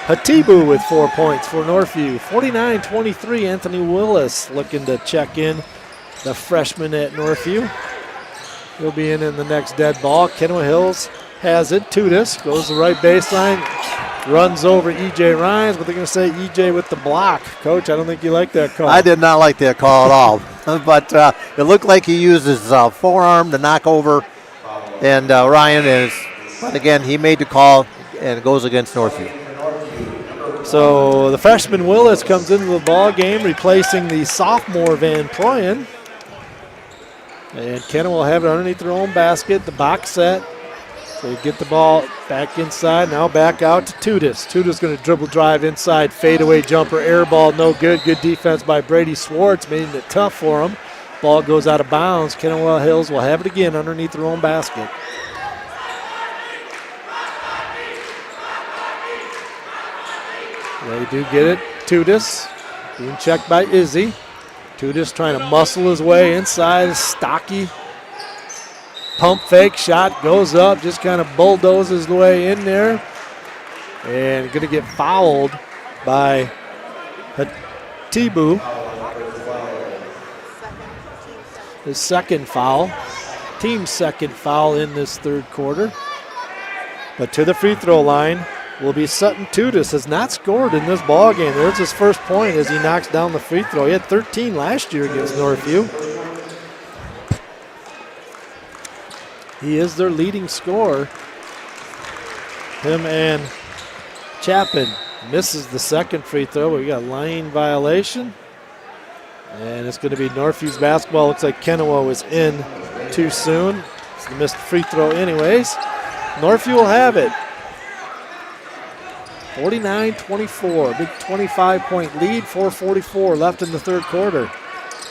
[SPEAKER 1] Hatibu with 4 points for Northview. 49-23, Anthony Willis looking to check in, the freshman at Northview. He'll be in the next dead ball. Kenowa Hills has it. Tudis goes the right baseline, runs over E.J. Ryans, but they're going to say E.J. with the block. Coach, I don't think you like that call.
[SPEAKER 2] I did not like that call at all. But it looked like he used his forearm to knock over and Ryan. But again, he made the call, and it goes against Northview.
[SPEAKER 1] So the freshman Willis comes into the ball game, replacing the sophomore Van Proyen. And Kenowa will have it underneath their own basket, the box set. So you get the ball back inside, now back out to Tudis. Tudis going to dribble drive inside, fadeaway jumper, air ball, no good. Good defense by Brady Swartz, making it tough for him. Ball goes out of bounds. Kenowa Hills will have it again underneath their own basket. They do get it. Tudis being checked by Izzy. Tudis trying to muscle his way inside. Stocky pump fake shot goes up, just kind of bulldozes the way in there. And going to get fouled by Hatibu. His second foul. Team's second foul in this third quarter. But to the free throw line will be Sutton Tudis. Has not scored in this ball game. There's his first point as he knocks down the free throw. He had 13 last year against Northview. He is their leading scorer. Him and Chapin misses the second free throw. We got a line violation. And it's going to be Northview's basketball. Looks like Kenowa was in too soon. It's the missed free throw anyways. Northview will have it. 49-24, big 25-point lead, 4:44 left in the third quarter.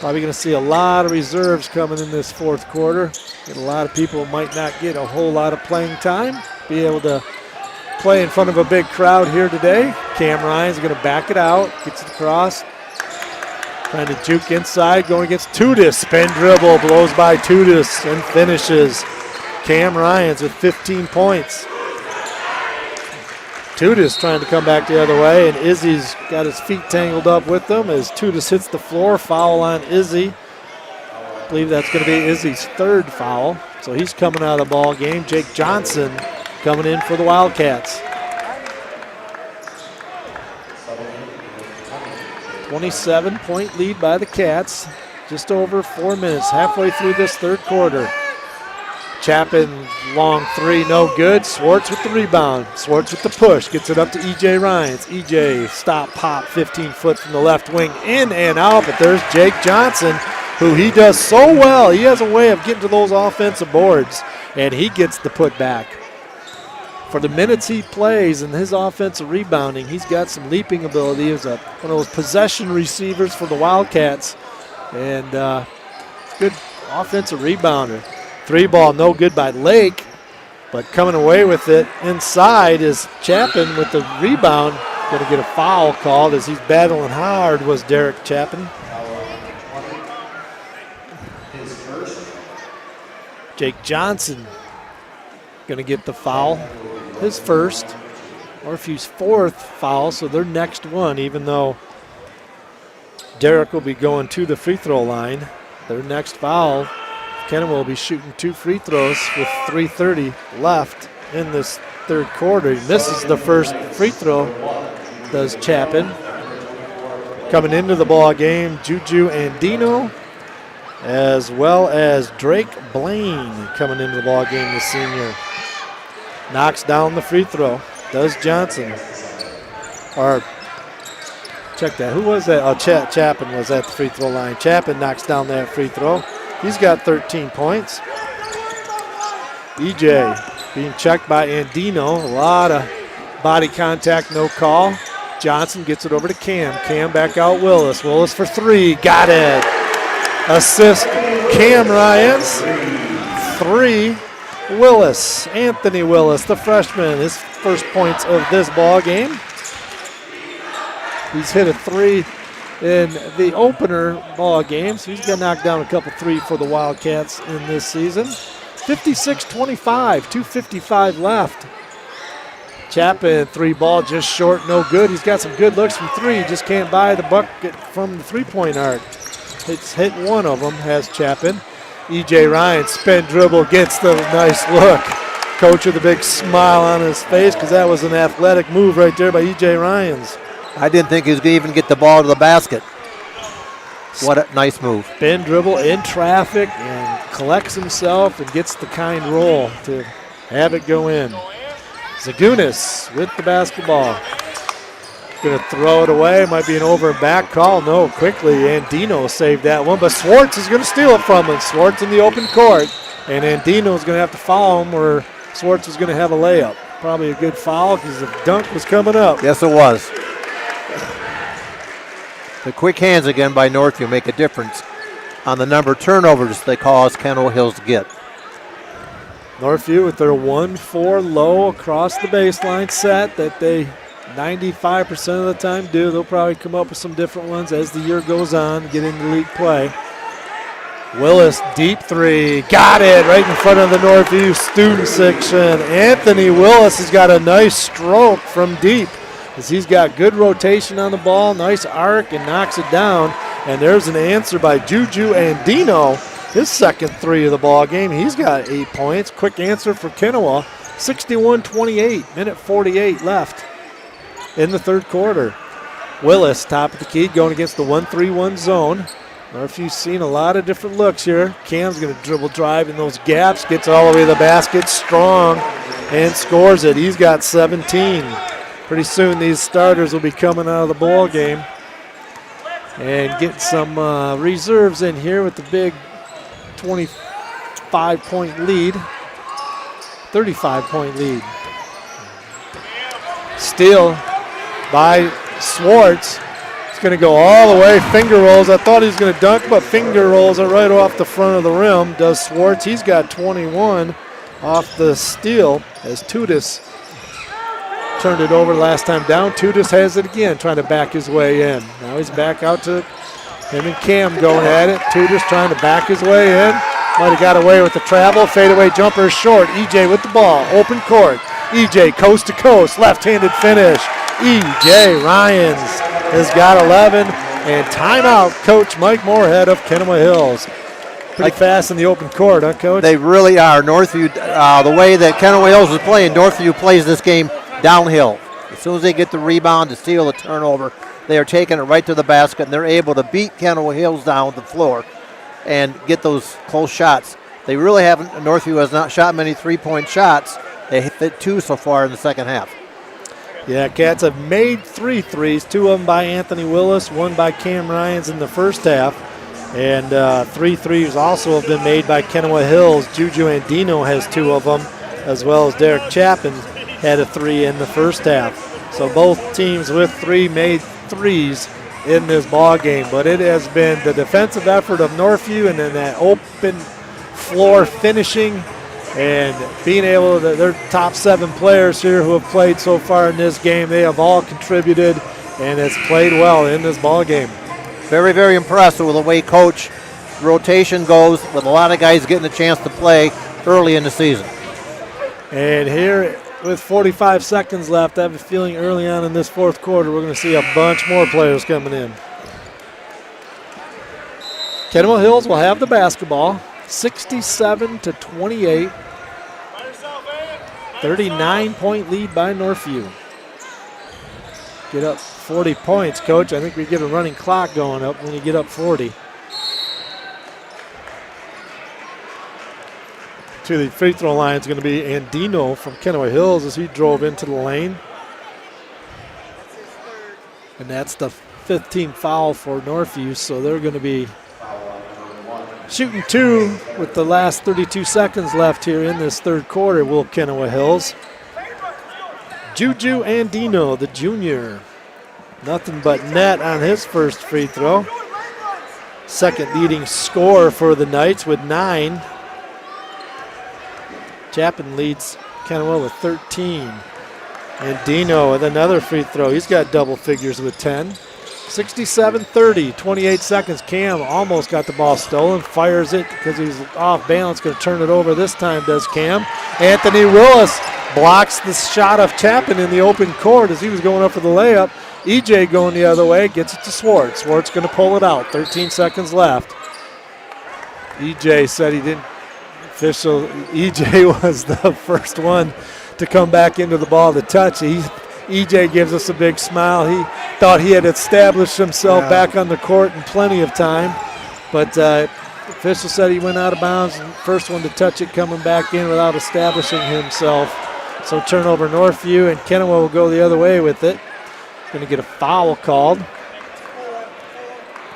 [SPEAKER 1] Probably going to see a lot of reserves coming in this fourth quarter. Get a lot of people who might not get a whole lot of playing time, be able to play in front of a big crowd here today. Cam Ryan's going to back it out, gets it across. Trying to juke inside, going against Tudis. Spin dribble, blows by Tudis and finishes. Cam Ryan's with 15 points. Tudis trying to come back the other way, and Izzy's got his feet tangled up with them as Tudis hits the floor. Foul on Izzy. I believe that's going to be Izzy's third foul. So he's coming out of the ball game. Jake Johnson coming in for the Wildcats. 27-point lead by the Cats. Just over 4 minutes, halfway through this third quarter. Chapin, long three, no good. Swartz with the rebound. Swartz with the push. Gets it up to E.J. Ryans. E.J. stop, pop, 15-foot from the left wing, in and out. But there's Jake Johnson, who he does so well. He has a way of getting to those offensive boards, and he gets the putback. For the minutes he plays and his offensive rebounding, he's got some leaping ability. He's one of those possession receivers for the Wildcats, and good offensive rebounder. Three ball, no good by Lake, but coming away with it inside is Chapin with the rebound. Going to get a foul called as he's battling hard was Derek Chapin. Jake Johnson going to get the foul, his first, Northview's fourth foul, so their next one, even though Derek will be going to the free throw line. Their next foul, Kenowa will be shooting 2 free throws with 3:30 left in this third quarter. He misses the first free throw, does Chapin. Coming into the ball game, Juju Andino, as well as Drake Blaine coming into the ball game, the senior. knocks down the free throw. Does Johnson. Or check that. Who was that? Oh, Chapin was at the free throw line. Chapin knocks down that free throw. He's got 13 points. EJ being checked by Andino. A lot of body contact, no call. Johnson gets it over to Cam. Cam back out Willis. Willis for three. Got it. Assist Cam Ryans. 3. Willis. Anthony Willis, the freshman. His first points of this ball game. He's hit a 3 in the opener ball game, so he's got knocked down a couple 3 for the Wildcats in this season. 56-25, 2:55 left. Chapin, 3 ball just short, no good. He's got some good looks from 3, just can't buy the bucket from the 3-point arc. It's hit one of them, has Chapin. EJ Ryan, spin dribble, gets the nice look. Coach with a big smile on his face because that was an athletic move right there by EJ Ryans.
[SPEAKER 2] I didn't think he was going to even get the ball to the basket. What a nice move.
[SPEAKER 1] Spin dribble in traffic and collects himself and gets the kind roll to have it go in. Zagunis with the basketball. Going to throw it away. Might be an over and back call. No, quickly. Andino saved that one, but Swartz is going to steal it from him. Swartz in the open court, and Andino is going to have to foul him, or Swartz is going to have a layup. Probably a good foul because the dunk was coming up.
[SPEAKER 2] Yes, it was. The quick hands again by Northview make a difference on the number of turnovers they cause Kenowa Hills to get.
[SPEAKER 1] Northview with their 1-4 low across the baseline set that they 95% of the time do. They'll probably come up with some different ones as the year goes on, get into league play. Willis, deep 3, got it right in front of the Northview student section. Anthony Willis has got a nice stroke from deep as he's got good rotation on the ball, nice arc, and knocks it down. And there's an answer by Juju Andino, his second 3 of the ball game. He's got 8 points. Quick answer for Kenowa, 61-28, minute 48 left in the third quarter. Willis, top of the key, going against the 1-3-1 zone. Northview's seen a lot of different looks here. Cam's going to dribble drive in those gaps, gets all the way to the basket, strong, and scores it. He's got 17. Pretty soon these starters will be coming out of the ball game and getting some reserves in here with the big 25-point lead, 35-point lead. Steal by Swartz. It's going to go all the way, finger rolls. I thought he was going to dunk, but finger rolls are right off the front of the rim. Does Swartz. He's got 21 off the steal as Tudis turned it over last time down. Tudis has it again, trying to back his way in. Now he's back out to him and Cam going at it. Tudis trying to back his way in. Might have got away with the travel. Fadeaway jumper short. EJ with the ball. Open court. EJ coast to coast. Left-handed finish. EJ Ryans has got 11. And timeout, Coach Mike Moorhead of Kenowa Hills. Pretty fast in the open court, huh, Coach?
[SPEAKER 2] They really are. Northview, the way that Kenowa Hills is playing, Northview plays this game downhill. As soon as they get the rebound to steal the turnover, they are taking it right to the basket, and they're able to beat Kenowa Hills down the floor and get those close shots. They really haven't, Northview has not shot many three-point shots. They hit 2 so far in the second half.
[SPEAKER 1] Yeah, Cats have made 3 threes, 2 of them by Anthony Willis, 1 by Cam Ryans in the first half. And 3 threes also have been made by Kenowa Hills. Juju Andino has 2 of them, as well as Derek Chapin had a 3 in the first half. So both teams with 3 made 3s in this ball game. But it has been the defensive effort of Northview and then that open floor finishing and being able to, their top 7 players here who have played so far in this game, they have all contributed and it's played well in this ball game.
[SPEAKER 2] Very, very impressive with the way coach rotation goes with a lot of guys getting a chance to play early in the season.
[SPEAKER 1] And here with 45 seconds left, I have a feeling early on in this fourth quarter we're going to see a bunch more players coming in. Kenowa Hills will have the basketball, 67-28. 39-point lead by Northview. Get up 40 points, Coach. I think we get a running clock going up when you get up 40. to the free throw line is going to be Andino from Kenowa Hills as he drove into the lane. And that's the 15th foul for Northview, so they're going to be shooting 2 with the last 32 seconds left here in this third quarter, will Kenowa Hills. Juju Andino, the junior. Nothing but net on his first free throw. Second leading scorer for the Knights with 9. Chapin leads Kenowa with 13. And Dino with another free throw. He's got double figures with 10. 67-30, 28 seconds. Cam almost got the ball stolen. Fires it because he's off balance. Going to turn it over this time, does Cam. Anthony Willis blocks the shot of Chapin in the open court as he was going up for the layup. EJ going the other way, gets it to Swartz. Swartz going to pull it out. 13 seconds left. EJ said he didn't. EJ was the first one to come back into the ball to touch. EJ gives us a big smile. He thought he had established himself back on the court in plenty of time. But official said he went out of bounds. First one to touch it coming back in without establishing himself. So turnover Northview, and Kenowa will go the other way with it. Going to get a foul called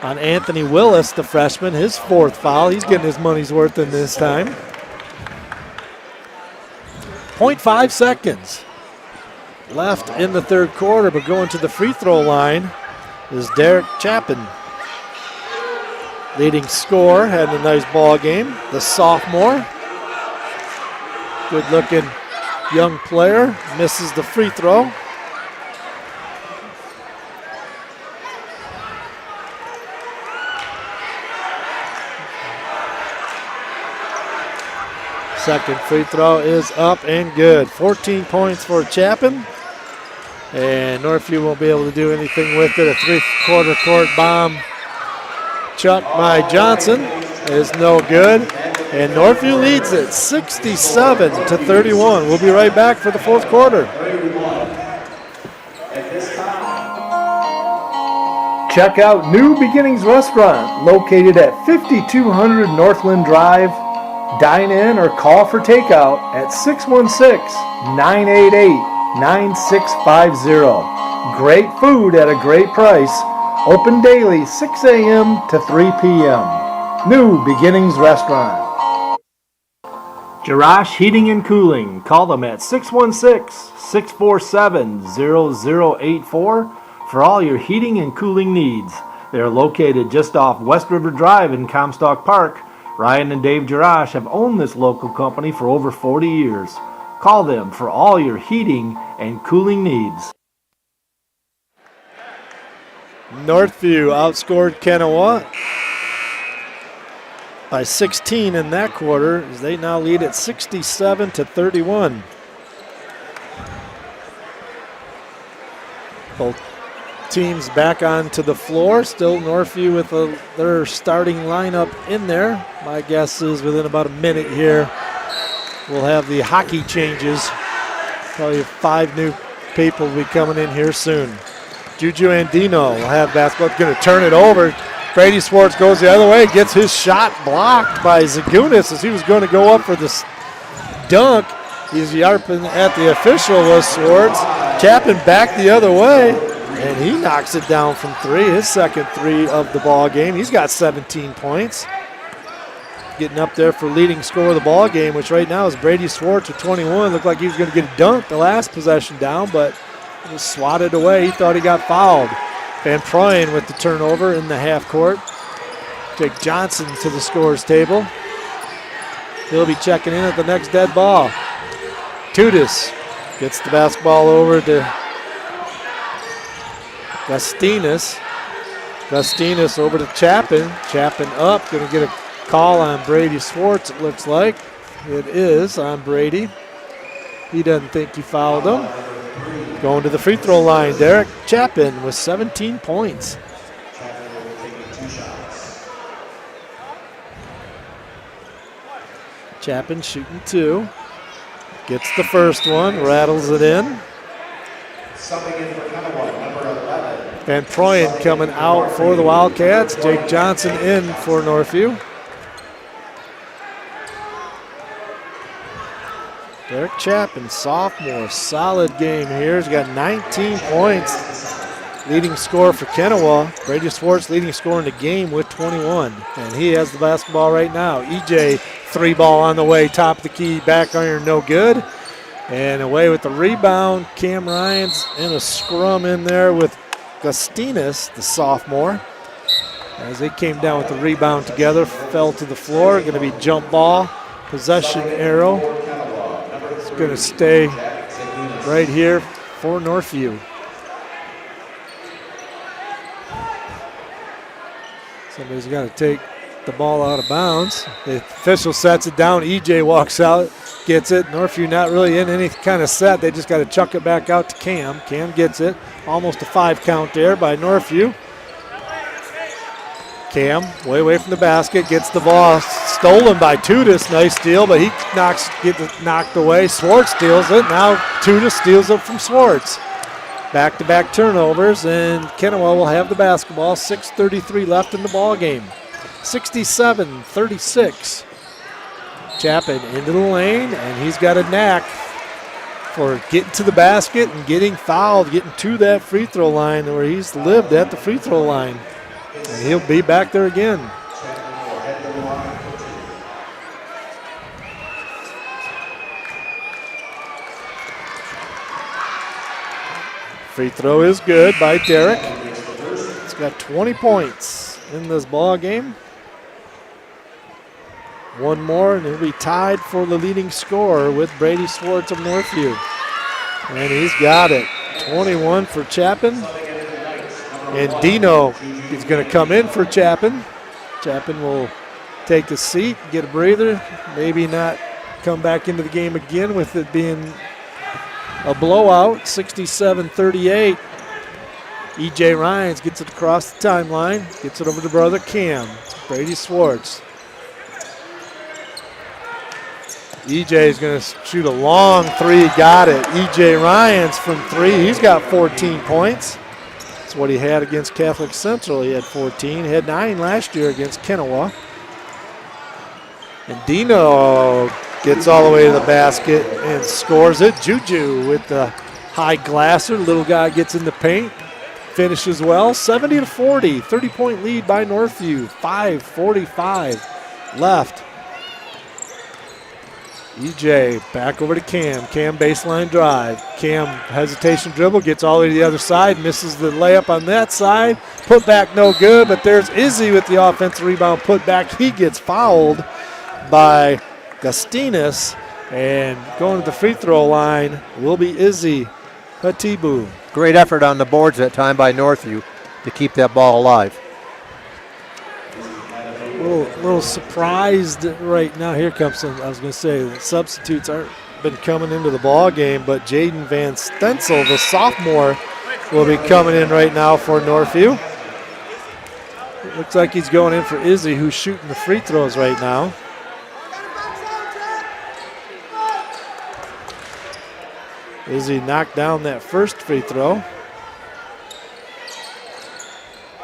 [SPEAKER 1] on Anthony Willis, the freshman. His 4th foul. He's getting his money's worth in this time. 0.5 seconds left in the third quarter, but going to the free throw line is Derek Chapin. Leading scorer, had a nice ball game. The sophomore, good looking young player, misses the free throw. Second free throw is up and good. 14 points for Chapin. And Northview won't be able to do anything with it. A 3/4 court bomb chucked by Johnson is no good. And Northview leads it 67-31. We'll be right back for the fourth quarter. Check out New Beginnings Restaurant, located at 5200 Northland Drive. Dine in or call for takeout at 616-988-9650. Great food at a great price. Open daily 6 a.m. to 3 p.m. New Beginnings Restaurant. Jarash Heating and Cooling. Call them at 616-647-0084 for all your heating and cooling needs. They're located just off West River Drive in Comstock Park. Ryan and Dave Jarash have owned this local company for over 40 years. Call them for all your heating and cooling needs. Northview outscored Kenowa by 16 in that quarter as they now lead at 67-31. Both teams back onto the floor. Still Northview with their starting lineup in there. My guess is within about a minute here we'll have the hockey changes. Probably 5 new people will be coming in here soon. Juju Andino will have basketball. Going to turn it over. Brady Swartz goes the other way. Gets his shot blocked by Zagunis as he was going to go up for this dunk. He's yarping at the official was Swartz. Chapin back the other way. And he knocks it down from 3, his second 3 of the ball game. He's got 17 points. Getting up there for leading scorer of the ball game, which right now is Brady Swartz with 21. Looked like he was going to get a dunk the last possession down, but it was swatted away. He thought he got fouled. Van Proyen with the turnover in the half court. Jake Johnson to the scorer's table. He'll be checking in at the next dead ball. Tudis gets the basketball over to Gustinas. Gustinas over to Chapin. Chapin up, going to get a call on Brady Swartz, it looks like. It is on Brady. He doesn't think he fouled him. Going to the free throw line, Derek Chapin with 17 points. Chapin shooting 2. Gets the first one, rattles it in. Van Proyen coming out for the Wildcats. Jake Johnson in for Northview. Derek Chapman, sophomore, solid game here. He's got 19 points. Leading scorer for Kenowa. Brady Swartz leading scorer in the game with 21. And he has the basketball right now. EJ, 3-ball on the way, top of the key, back iron, no good. And away with the rebound. Cam Ryans in a scrum in there with Gustinas, the sophomore. As they came down with the rebound together, fell to the floor. Going to be jump ball, possession arrow. It's going to stay right here for Northview. Somebody's got to take the ball out of bounds. The official sets it down. EJ walks out, gets it. Northview not really in any kind of set. They just got to chuck it back out to Cam. Cam gets it. Almost a 5 count there by Northview. Cam, way away from the basket, gets the ball stolen by Tudis. Nice steal, but he gets it knocked away. Swartz steals it. Now Tudis steals it from Swartz. Back-to-back turnovers, and Kenowa will have the basketball. 6:33 left in the ball game. 67-36. Chapman into the lane, and he's got a knack for getting to the basket and getting fouled, getting to that free throw line where he's lived at the free throw line. And he'll be back there again. Free throw is good by Derek. He's got 20 points in this ball game. One more, and he'll be tied for the leading scorer with Brady Swartz of Northview. And he's got it. 21 for Chapman. And Dino is going to come in for Chapman. Chapman will take a seat, get a breather, maybe not come back into the game again with it being a blowout. 67-38. EJ Ryans gets it across the timeline, gets it over to brother Cam. Brady Swartz. EJ is going to shoot a long three, got it. EJ Ryans from 3, he's got 14 points. That's what he had against Catholic Central. He had 14, he had 9 last year against Kenowa. And Dino gets all the way to the basket and scores it. Juju with the high glasser. Little guy gets in the paint, finishes well. 70-40, 30-point lead by Northview. 5:45 left. EJ back over to Cam. Cam baseline drive. Cam hesitation dribble, gets all the way to the other side, misses the layup on that side. Put back no good, but there's Izzy with the offensive rebound put back. He gets fouled by Gustinas, and going to the free throw line will be Izzy Hatibu.
[SPEAKER 2] Great effort on the boards that time by Northview to keep that ball alive.
[SPEAKER 1] A little surprised right now. Here comes some, I was going to say, the substitutes aren't been coming into the ball game, but Jaden Van Stensel, the sophomore, will be coming in right now for Northview. It looks like he's going in for Izzy, who's shooting the free throws right now. Izzy knocked down that first free throw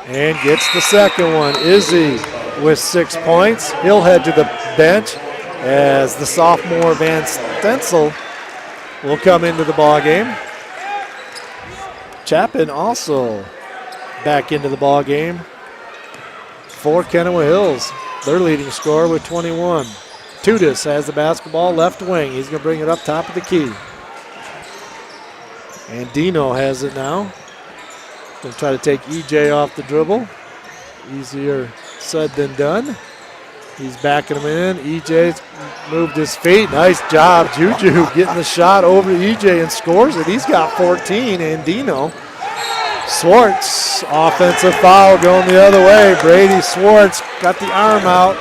[SPEAKER 1] and gets the second one. Izzy with 6 points. He'll head to the bench as the sophomore Van Stensel will come into the ball game. Chapman also back into the ball game for Kenowa Hills, their leading scorer with 21. Tudis has the basketball, left wing. He's going to bring it up top of the key. And Dino has it now. Going to try to take EJ off the dribble. Easier said than done. He's backing him in. EJ's moved his feet. Nice job. Juju getting the shot over to EJ and scores it. He's got 14. And Dino. Swartz, offensive foul going the other way. Brady Swartz got the arm out.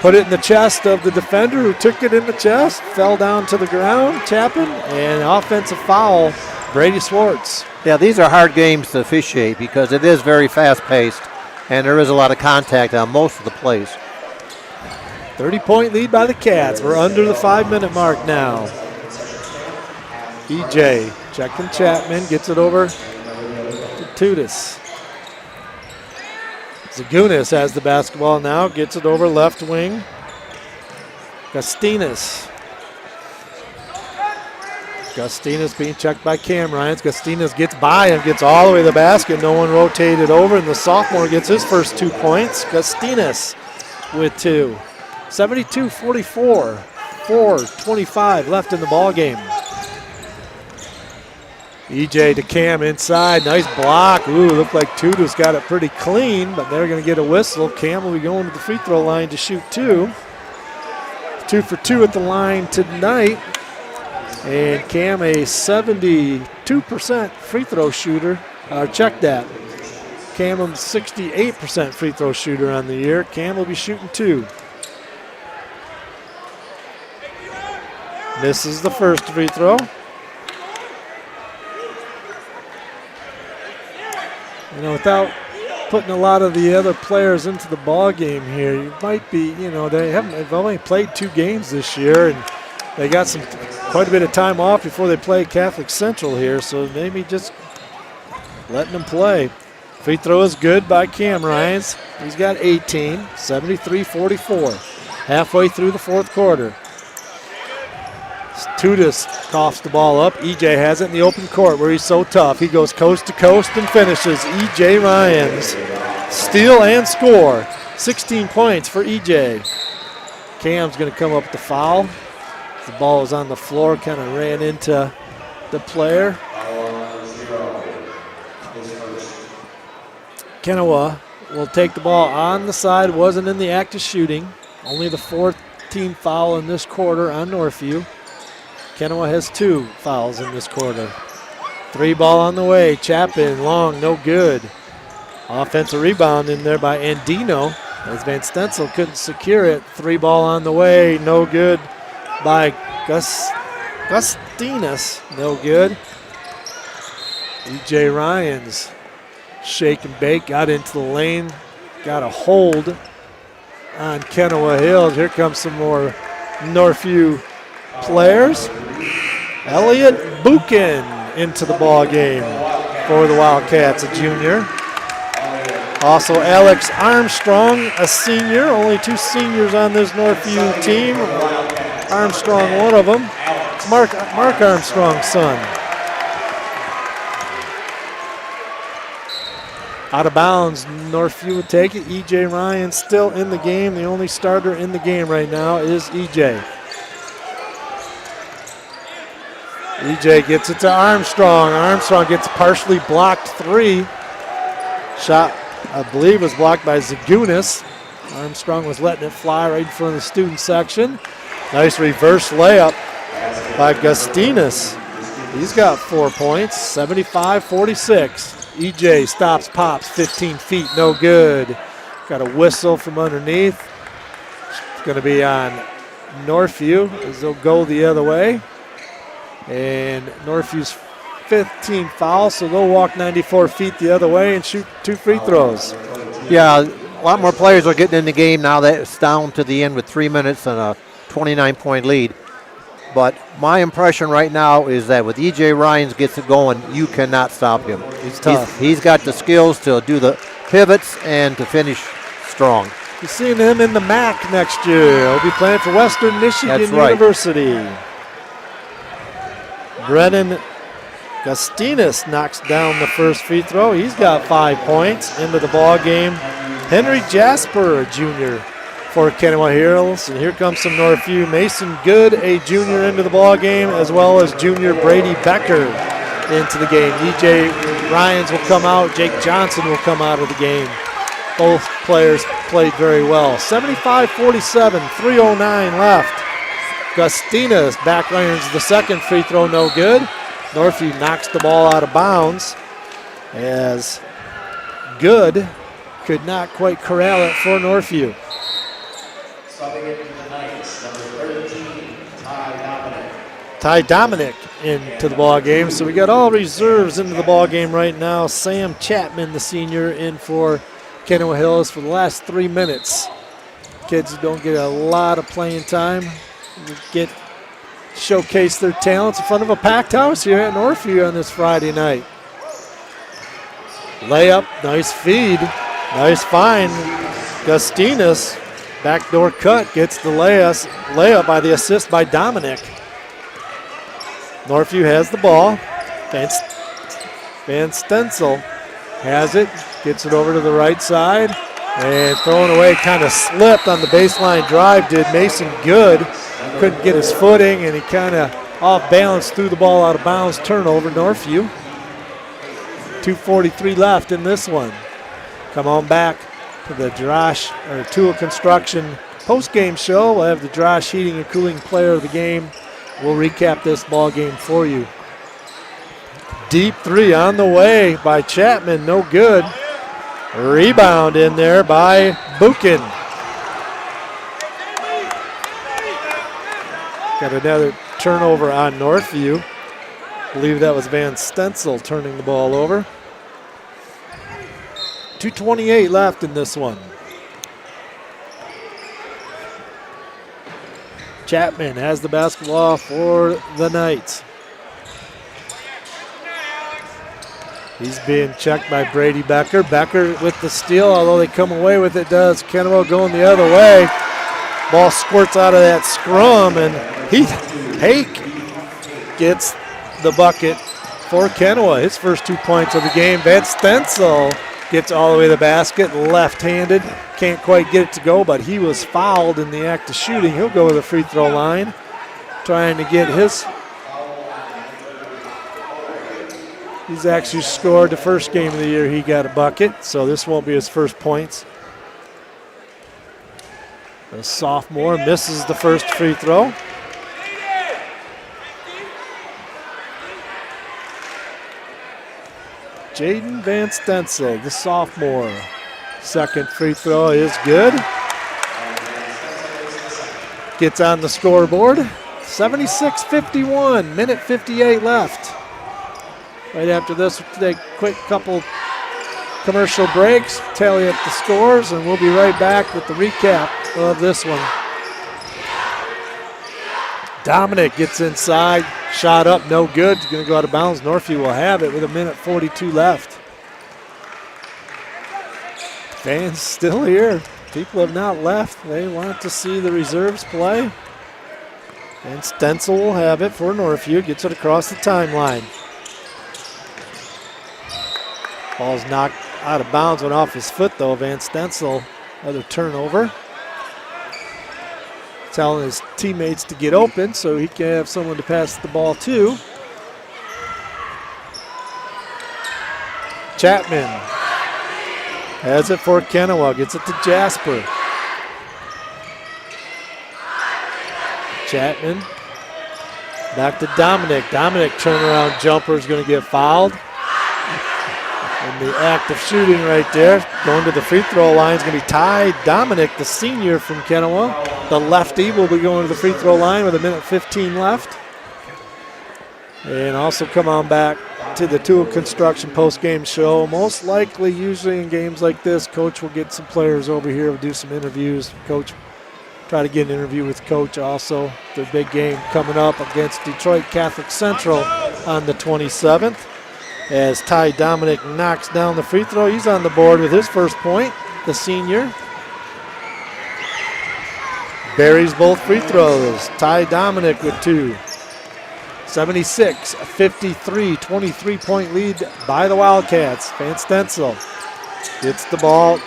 [SPEAKER 1] Put it in the chest of the defender who took it in the chest. Fell down to the ground. Chapman. And offensive foul. Brady Swartz.
[SPEAKER 2] Yeah, these are hard games to officiate because it is very fast-paced and there is a lot of contact on most of the plays.
[SPEAKER 1] 30-point lead by the Cats. We're under the 5-minute mark now. EJ checking Chapman, gets it over to Tudis. Zagunis has the basketball now, gets it over left wing. Gustinas. Gustinas being checked by Cam Ryans. Gustinas gets by him, gets all the way to the basket. No one rotated over, and the sophomore gets his first 2 points. Gustinas with 2. 72-44. 4:25 left in the ball game. EJ to Cam inside. Nice block. Ooh, looked like Tudas got it pretty clean, but they're going to get a whistle. Cam will be going to the free throw line to shoot 2. 2 for 2 at the line tonight. And Cam, a 72% free throw shooter. Check that. Cam, 68% free throw shooter on the year. Cam will be shooting 2. Misses the first free throw. You know, without putting a lot of the other players into the ball game here, you might be, you know, they've only played 2 games this year, and they got quite a bit of time off before they play Catholic Central here, so maybe just letting them play. Free throw is good by Cam Ryans. He's got 18, 73-44. Halfway through the fourth quarter. Tudas coughs the ball up. EJ has it in the open court where he's so tough. He goes coast to coast and finishes. EJ Ryans, steal and score. 16 points for EJ. Cam's going to come up with the foul. The ball was on the floor, kind of ran into the player. Kenowa will take the ball on the side. Wasn't in the act of shooting. Only the 4th team foul in this quarter on Northview. Kenowa has 2 fouls in this quarter. 3 ball on the way. Chapin, long, no good. Offensive rebound in there by Andino as Van Stensel couldn't secure it. 3 ball on the way, no good by Gustinas, no good. EJ Ryans, shake and bake, got into the lane, got a hold on Kenowa Hills. Here comes some more Northview players. Elliot Buchan into the ball game for the Wildcats, a junior. Also Alex Armstrong, a senior. Only 2 seniors on this Northview team. Armstrong, one of them. It's Mark Armstrong's son. Out of bounds, Northview would take it. EJ Ryan still in the game. The only starter in the game right now is EJ. EJ gets it to Armstrong. Armstrong gets partially blocked 3. Shot, I believe, was blocked by Zagunis. Armstrong was letting it fly right in front of the student section. Nice reverse layup by Gustinas. He's got 4 points, 75-46. EJ stops, pops, 15 feet, no good. Got a whistle from underneath. It's going to be on Northview as they'll go the other way. And Northview's 15 foul, so they'll walk 94 feet the other way and shoot 2 free throws.
[SPEAKER 2] Yeah, a lot more players are getting in the game now that it's down to the end with 3 minutes and a 29-point lead. But my impression right now is that with EJ Ryans gets it going, you cannot stop him.
[SPEAKER 1] He's tough.
[SPEAKER 2] He's got the skills to do the pivots and to finish strong.
[SPEAKER 1] You're seeing him in the MAC next year. He'll be playing for Western Michigan University. Brennan Gustinas knocks down the first free throw. He's got 5 points into the ball game. Henry Jasper, a junior for Kenowa Hills. And here comes some Northview. Mason Good, a junior, into the ball game, as well as junior Brady Becker into the game. EJ Ryans will come out. Jake Johnson will come out of the game. Both players played very well. 75-47, 3:09 left. Gustinas back irons the second free throw, no good. Northview knocks the ball out of bounds as Good could not quite corral it for Northview.
[SPEAKER 4] Subbing into the Knights, number 13,
[SPEAKER 1] Ty Dominic into the ball game. So we got all reserves into the ball game right now. Sam Chapman, the senior, in for Kenowa Hills for the last 3 minutes. Kids don't get a lot of playing time. Get showcase their talents in front of a packed house here at Northview on this Friday night. Layup, nice feed, nice find. Gustinas, backdoor cut, gets the layup by the assist by Dominic. Northview has the ball. Van Stensel has it, gets it over to the right side, and throwing away, kind of slipped on the baseline drive, did Mason Good. Couldn't get his footing, and he kind of off balance, threw the ball out of bounds, turnover, Northview. 2:43 left in this one. Come on back to the Tua Construction post-game show. We'll have the Drosh Heating and Cooling Player of the Game. We'll recap this ball game for you. Deep three on the way by Chapman, no good. Rebound in there by Buchan. Got another turnover on Northview. I believe that was Van Stensel turning the ball over. 2:28 left in this one. Chapman has the basketball for the Knights. He's being checked by Brady Becker. Becker with the steal, although they come away with it, does Kenowa going the other way. Ball squirts out of that scrum, and Hake gets the bucket for Kenowa. His first 2 points of the game. Van Stensel gets all the way to the basket, left-handed. Can't quite get it to go, but he was fouled in the act of shooting. He'll go to the free throw line, trying to get his. He's actually scored the first game of the year. He got a bucket, so this won't be his first points. The sophomore misses the first free throw. Jaden Van Stensel, the sophomore. Second free throw is good. Gets on the scoreboard. 76-51, minute 58 left. Right after this, we'll take a quick couple commercial breaks, tally up the scores, and we'll be right back with the recap of this one. Dominic gets inside, shot up, no good. He's going to go out of bounds. Northview will have it with a minute 42 left. Fans still here. People have not left. They want to see the reserves play. And Stensel will have it for Northview. Gets it across the timeline. Ball's knocked out of bounds, went off his foot though. Van Stensel, another turnover. Telling his teammates to get open so he can have someone to pass the ball to. Chapman has it for Kenowa, gets it to Jasper. Chapman back to Dominic. Dominic turnaround jumper is going to get fouled. And the act of shooting right there, going to the free throw line is going to be Ty Dominic, the senior from Kenowa. The lefty will be going to the free throw line with a minute 15 left. And also come on back to the Tua Construction post-game show. Most likely, usually in games like this, Coach will get some players over here, we'll do some interviews. Coach, try to get an interview with Coach also. The big game coming up against Detroit Catholic Central on the 27th. As Ty Dominic knocks down the free throw, he's on the board with his first point, the senior. Buries both free throws. Ty Dominic with two. 76-53, 23-point lead by the Wildcats. Van Stensel gets the ball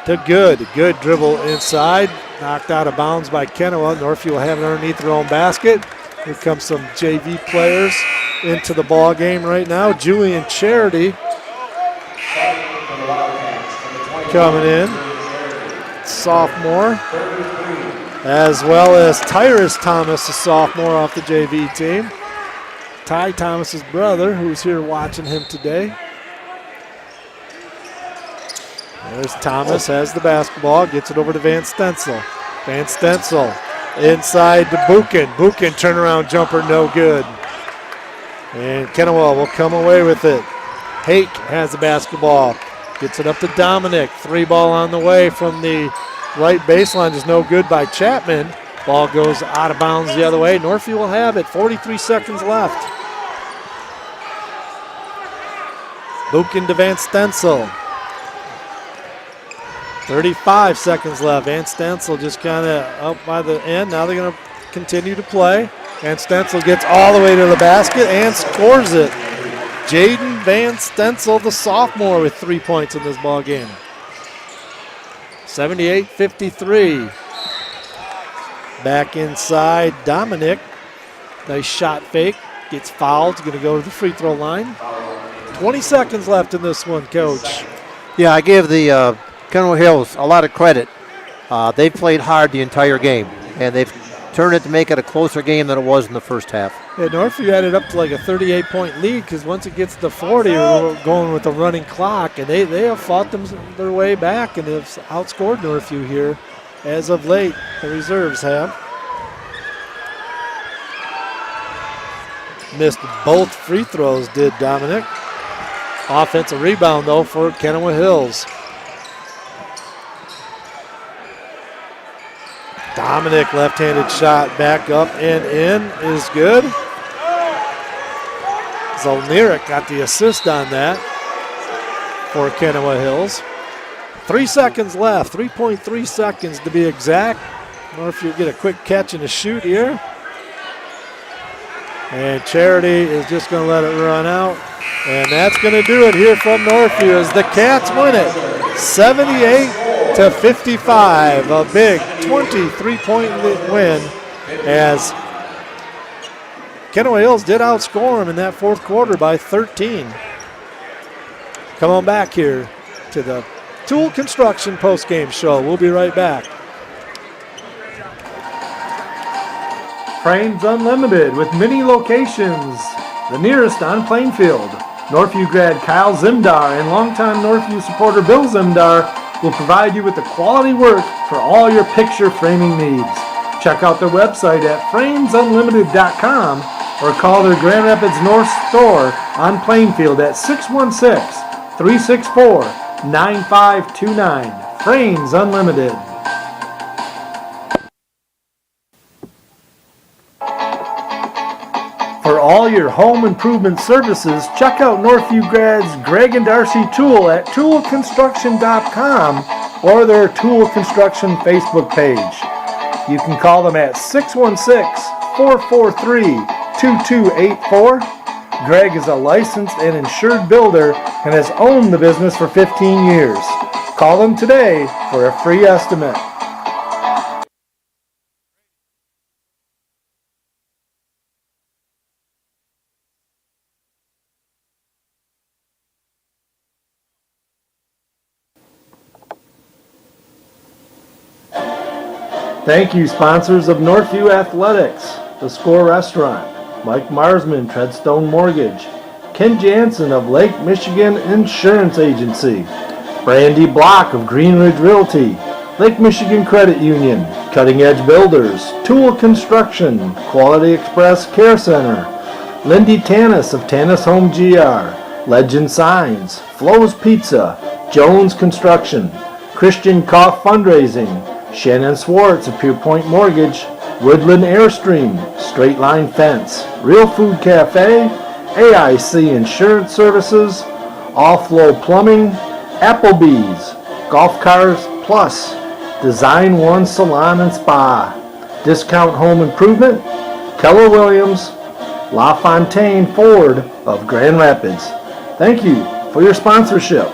[SPEAKER 1] to Good. Good dribble inside, knocked out of bounds by Kenowa. Northview will have it underneath their own basket. Here comes some JV players into the ball game right now. Julian Charity coming in, sophomore, as well as Tyrus Thomas, a sophomore off the JV team. Ty Thomas's brother, who's here watching him today. There's Thomas, has the basketball, gets it over to Van Stensel. Van Stensel inside to Buchan. Buchan turnaround jumper, no good. And Kenowa will come away with it. Hake has the basketball. Gets it up to Dominic. Three ball on the way from the right baseline is no good by Chapman. Ball goes out of bounds the other way. Northview will have it. 43 seconds left. Buchan to Van Stensel. 35 seconds left. Van Stensel just kind of up by the end. Now they're going to continue to play. And Stenzel gets all the way to the basket and scores it. Jaden Van Stenzel, the sophomore, with 3 points in this ball game. 78-53. Back inside, Dominic. Nice shot fake. Gets fouled. Going to go to the free throw line. 20 seconds left in this one, Coach.
[SPEAKER 2] Yeah, I give the Kenowa Hills a lot of credit. They played hard the entire game, and they've turned it to make it a closer game than it was in the first half.
[SPEAKER 1] Yeah, Northview had it up to like a 38-point lead because once it gets to 40, we're going with a running clock, and they have fought their way back and have outscored Northview here as of late. The reserves have. Missed both free throws, did Dominic. Offensive rebound, though, for Kenowa Hills. Dominic, left-handed shot, back up and in is good. Zolnirik got the assist on that for Kenowa Hills. 3 seconds left, 3.3 seconds to be exact. Northview get a quick catch and a shoot here. And Charity is just going to let it run out. And that's going to do it here from Northview as the Cats win it 78-55. A big 23-point win as Kenowa Hills did outscore them in that fourth quarter by 13. Come on back here to the Tool Construction postgame show. We'll be right back. Frames Unlimited with many locations. The nearest on Plainfield. Northview grad Kyle Zimdar and longtime Northview supporter Bill Zimdar will provide you with the quality work for all your picture framing needs. Check out their website at framesunlimited.com or call their Grand Rapids North store on Plainfield at 616-364-9529. Frames Unlimited. For all your home improvement services, check out Northview grads Greg and Darcy Tool at toolconstruction.com or their Tool Construction Facebook page. You can call them at 616-443-2284. Greg is a licensed and insured builder and has owned the business for 15 years. Call them today for a free estimate. Thank you, sponsors of Northview Athletics, The Score Restaurant, Mike Marsman, Treadstone Mortgage, Ken Jansen of Lake Michigan Insurance Agency, Brandy Block of Green Ridge Realty, Lake Michigan Credit Union, Cutting Edge Builders, Tool Construction, Quality Express Care Center, Lindy Tanis of Tanis Home GR, Legend Signs, Flo's Pizza, Jones Construction, Christian Koff Fundraising, Shannon Swartz of Pure Point Mortgage, Woodland Airstream, Straight Line Fence, Real Food Cafe, AIC Insurance Services, All Flow Plumbing, Applebee's, Golf Cars Plus, Design One Salon and Spa, Discount Home Improvement, Keller Williams, La Fontaine Ford of Grand Rapids. Thank you for your sponsorship.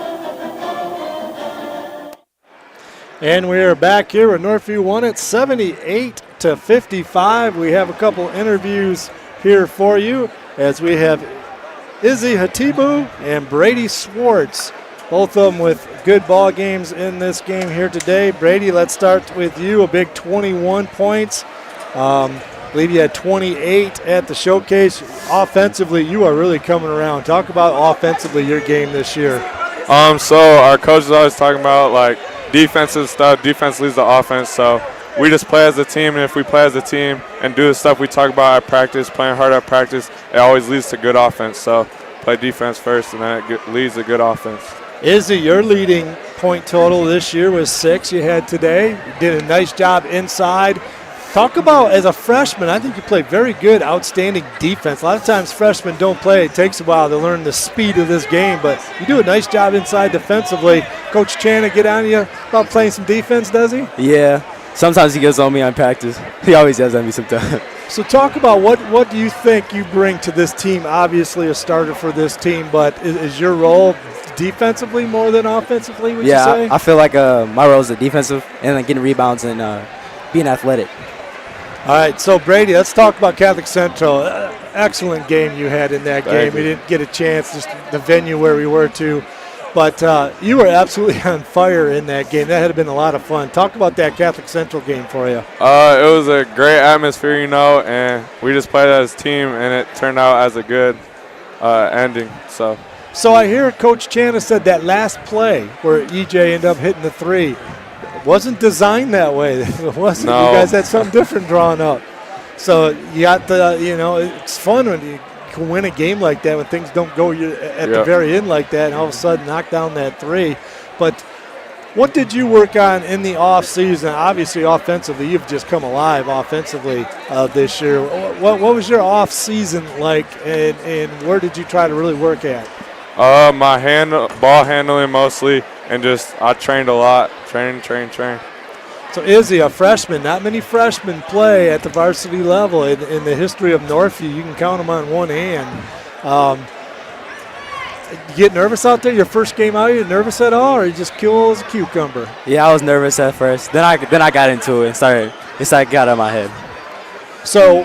[SPEAKER 1] And we are back here at Northview won it 78-55. We have a couple interviews here for you as we have Izzy Hatibu and Brady Swartz, both of them with good ball games in this game here today. Brady, let's start with you. A big 21 points. I believe you had 28 at the showcase. Offensively, you are really coming around. Talk about offensively your game this year.
[SPEAKER 7] So our coach is always talking about like defensive stuff. Defense leads the offense, so we just play as a team, and if we play as a team and do the stuff we talk about at practice, playing hard at practice, it always leads to good offense. So play defense first, and that leads to good offense.
[SPEAKER 1] Izzy, your leading point total this year was 6 you had today. You did a nice job inside. Talk about, as a freshman, I think you played very good, outstanding defense. A lot of times freshmen don't play. It takes a while to learn the speed of this game, but you do a nice job inside defensively. Coach Channa get on you about playing some defense, does he?
[SPEAKER 8] Yeah. Sometimes he goes on me on practice. He always does on me sometimes.
[SPEAKER 1] So talk about what do you think you bring to this team? Obviously a starter for this team, but is your role defensively more than offensively, would you say?
[SPEAKER 6] I feel like my role is a defensive and like getting rebounds and being athletic.
[SPEAKER 1] All right, so Brady, let's talk about Catholic Central. Excellent game you had in that game. We didn't get a chance, just the venue where we were to. But you were absolutely on fire in that game. That had been a lot of fun. Talk about that Catholic Central game for you.
[SPEAKER 7] It was a great atmosphere, and we just played as a team, and it turned out as a good ending. So
[SPEAKER 1] I hear Coach Chana said that last play where EJ ended up hitting the three wasn't designed that way. It wasn't.
[SPEAKER 7] No.
[SPEAKER 1] You guys had something different drawn up. So you got it's fun when you can win a game like that when things don't go at the very end like that, and all of a sudden knock down that three. But what did you work on in the off season? Obviously, offensively, you've just come alive offensively this year. What was your off season like, and where did you try to really work at?
[SPEAKER 7] My ball handling mostly, and just I trained a lot, train.
[SPEAKER 1] So Izzy, a freshman, not many freshmen play at the varsity level in the history of Northview. You can count them on one hand. You get nervous out there? Your first game out, you nervous at all, or you just cool as a cucumber?
[SPEAKER 6] Yeah, I was nervous at first. Then I got into it and started got out of my head.
[SPEAKER 1] So,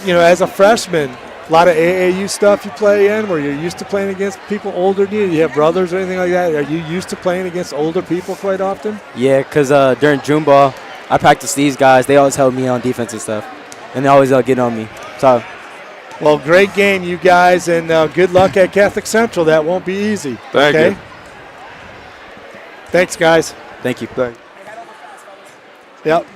[SPEAKER 1] as a freshman, a lot of AAU stuff you play in where you're used to playing against people older than you. Do you have brothers or anything like that? Are you used to playing against older people quite often?
[SPEAKER 6] Yeah, because during June ball, I practiced these guys. They always help me on defense and stuff, and they always get on me. So,
[SPEAKER 1] well, great game, you guys, and good luck at Catholic Central. That won't be easy.
[SPEAKER 7] Thank you.
[SPEAKER 1] Thanks, guys.
[SPEAKER 6] Thank you.
[SPEAKER 1] Yep.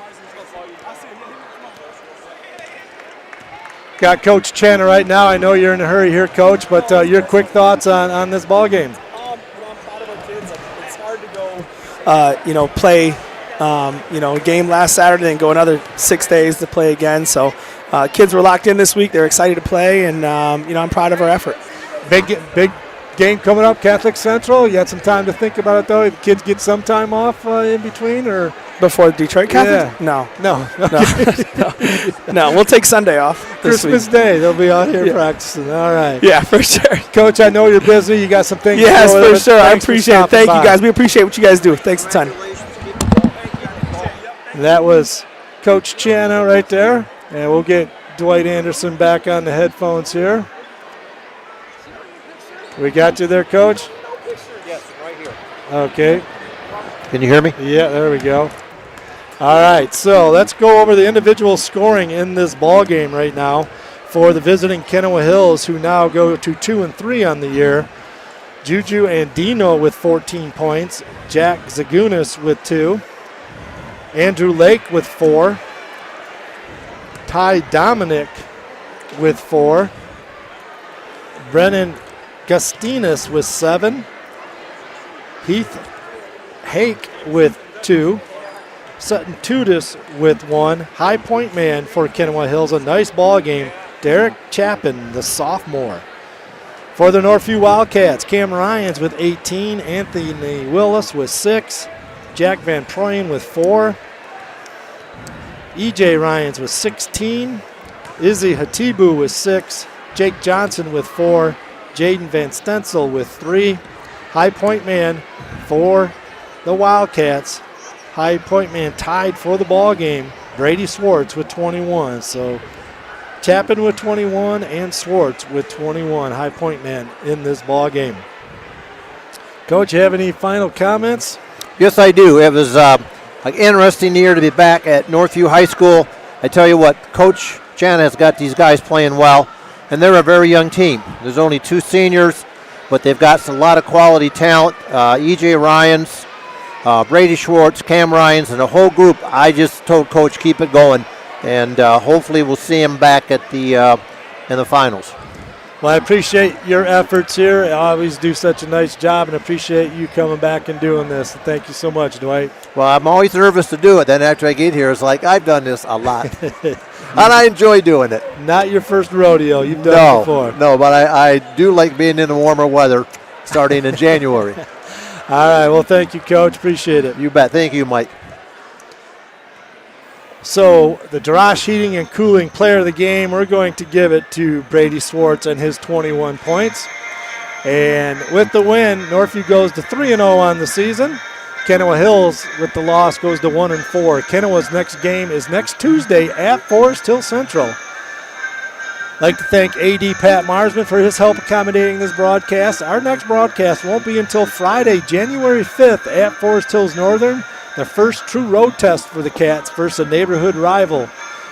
[SPEAKER 1] Got Coach Chana right now. I know you're in a hurry here, Coach, but your quick thoughts on this ball game.
[SPEAKER 8] I'm proud of our kids. It's hard to go, play, a game last Saturday and go another 6 days to play again. So kids were locked in this week. They're excited to play, and, I'm proud of our effort.
[SPEAKER 1] Big game coming up, Catholic Central. You had some time to think about it, though. The kids get some time off in between, or
[SPEAKER 8] Before Detroit Catholic?
[SPEAKER 1] Yeah.
[SPEAKER 8] No. No, we'll take Sunday off this
[SPEAKER 1] Christmas
[SPEAKER 8] week.
[SPEAKER 1] Day, they'll be out here practicing. All right.
[SPEAKER 8] Yeah, for sure.
[SPEAKER 1] Coach, I know you're busy. You got some things
[SPEAKER 8] Yes,
[SPEAKER 1] to go
[SPEAKER 8] for
[SPEAKER 1] with.
[SPEAKER 8] sure. I
[SPEAKER 1] Thanks for
[SPEAKER 8] appreciate it.
[SPEAKER 1] stopping
[SPEAKER 8] Thank
[SPEAKER 1] by.
[SPEAKER 8] you, guys. We appreciate what you guys do. Thanks a ton.
[SPEAKER 1] That was Coach Chana right there. And we'll get Dwight Anderson back on the headphones here. We got you there, Coach?
[SPEAKER 2] Yes, right here.
[SPEAKER 1] Okay.
[SPEAKER 2] Can you hear me?
[SPEAKER 1] Yeah, there we go. All right, so let's go over the individual scoring in this ball game right now for the visiting Kenowa Hills, who now go to 2-3 on the year. Juju Andino with 14 points. Jack Zagunis with 2. Andrew Lake with 4. Ty Dominic with 4. Brennan Gustinas with 7. Heath Hake with 2. Sutton Tudis with 1. High point man for Kenowa Hills. A nice ball game. Derek Chapin, the sophomore. For the Northview Wildcats, Cam Ryans with 18. Anthony Willis with 6. Jack Van Proyen with 4. EJ Ryans with 16. Izzy Hatibu with 6. Jake Johnson with 4. Jaden Van Stensel with 3. High point man for the Wildcats. High point man tied for the ball game. Brady Swartz with 21. So Chapin with 21 and Swartz with 21. High point man in this ball game. Coach, you have any final comments?
[SPEAKER 2] Yes, I do. It was an interesting year to be back at Northview High School. I tell you what, Coach Chana has got these guys playing well, and they're a very young team. There's only 2 seniors, but they've got a lot of quality talent. E.J. Ryans, Brady Schwartz, Cam Ryans, and the whole group. I just told Coach keep it going, and hopefully we'll see him back at the in the finals.
[SPEAKER 1] Well, I appreciate your efforts here. I always do such a nice job, and appreciate you coming back and doing this. And thank you so much, Dwight.
[SPEAKER 2] Well, I'm always nervous to do it. Then after I get here, it's like I've done this a lot, and I enjoy doing it.
[SPEAKER 1] Not your first rodeo. You've done it before.
[SPEAKER 2] No, but I do like being in the warmer weather starting in January.
[SPEAKER 1] All right. Well, thank you, Coach. Appreciate it.
[SPEAKER 2] You bet. Thank you, Mike.
[SPEAKER 1] So the Darash Heating and Cooling player of the game, we're going to give it to Brady Swartz and his 21 points. And with the win, Northview goes to 3-0 on the season. Kenowa Hills, with the loss, goes to 1-4. Kenowa's next game is next Tuesday at Forest Hill Central. I'd like to thank AD Pat Marsman for his help accommodating this broadcast. Our next broadcast won't be until Friday, January 5th at Forest Hills Northern, the first true road test for the Cats versus a neighborhood rival.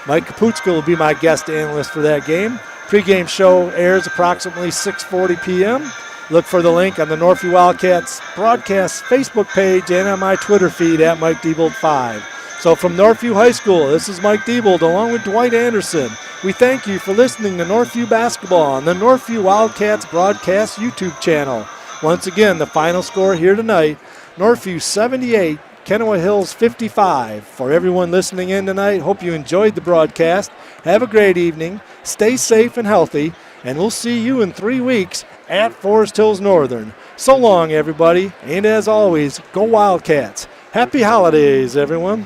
[SPEAKER 1] Mike Kaputska will be my guest analyst for that game. Pre-game show airs approximately 6:40 p.m. Look for the link on the Northview Wildcats broadcast Facebook page and on my Twitter feed at Mike Diebold 5. So from Northview High School, this is Mike Diebold along with Dwight Anderson. We thank you for listening to Northview Basketball on the Northview Wildcats broadcast YouTube channel. Once again, the final score here tonight, Northview 78, Kenowa Hills 55. For everyone listening in tonight, hope you enjoyed the broadcast. Have a great evening. Stay safe and healthy, and we'll see you in 3 weeks at Forest Hills Northern. So long, everybody, and as always, go Wildcats. Happy holidays, everyone.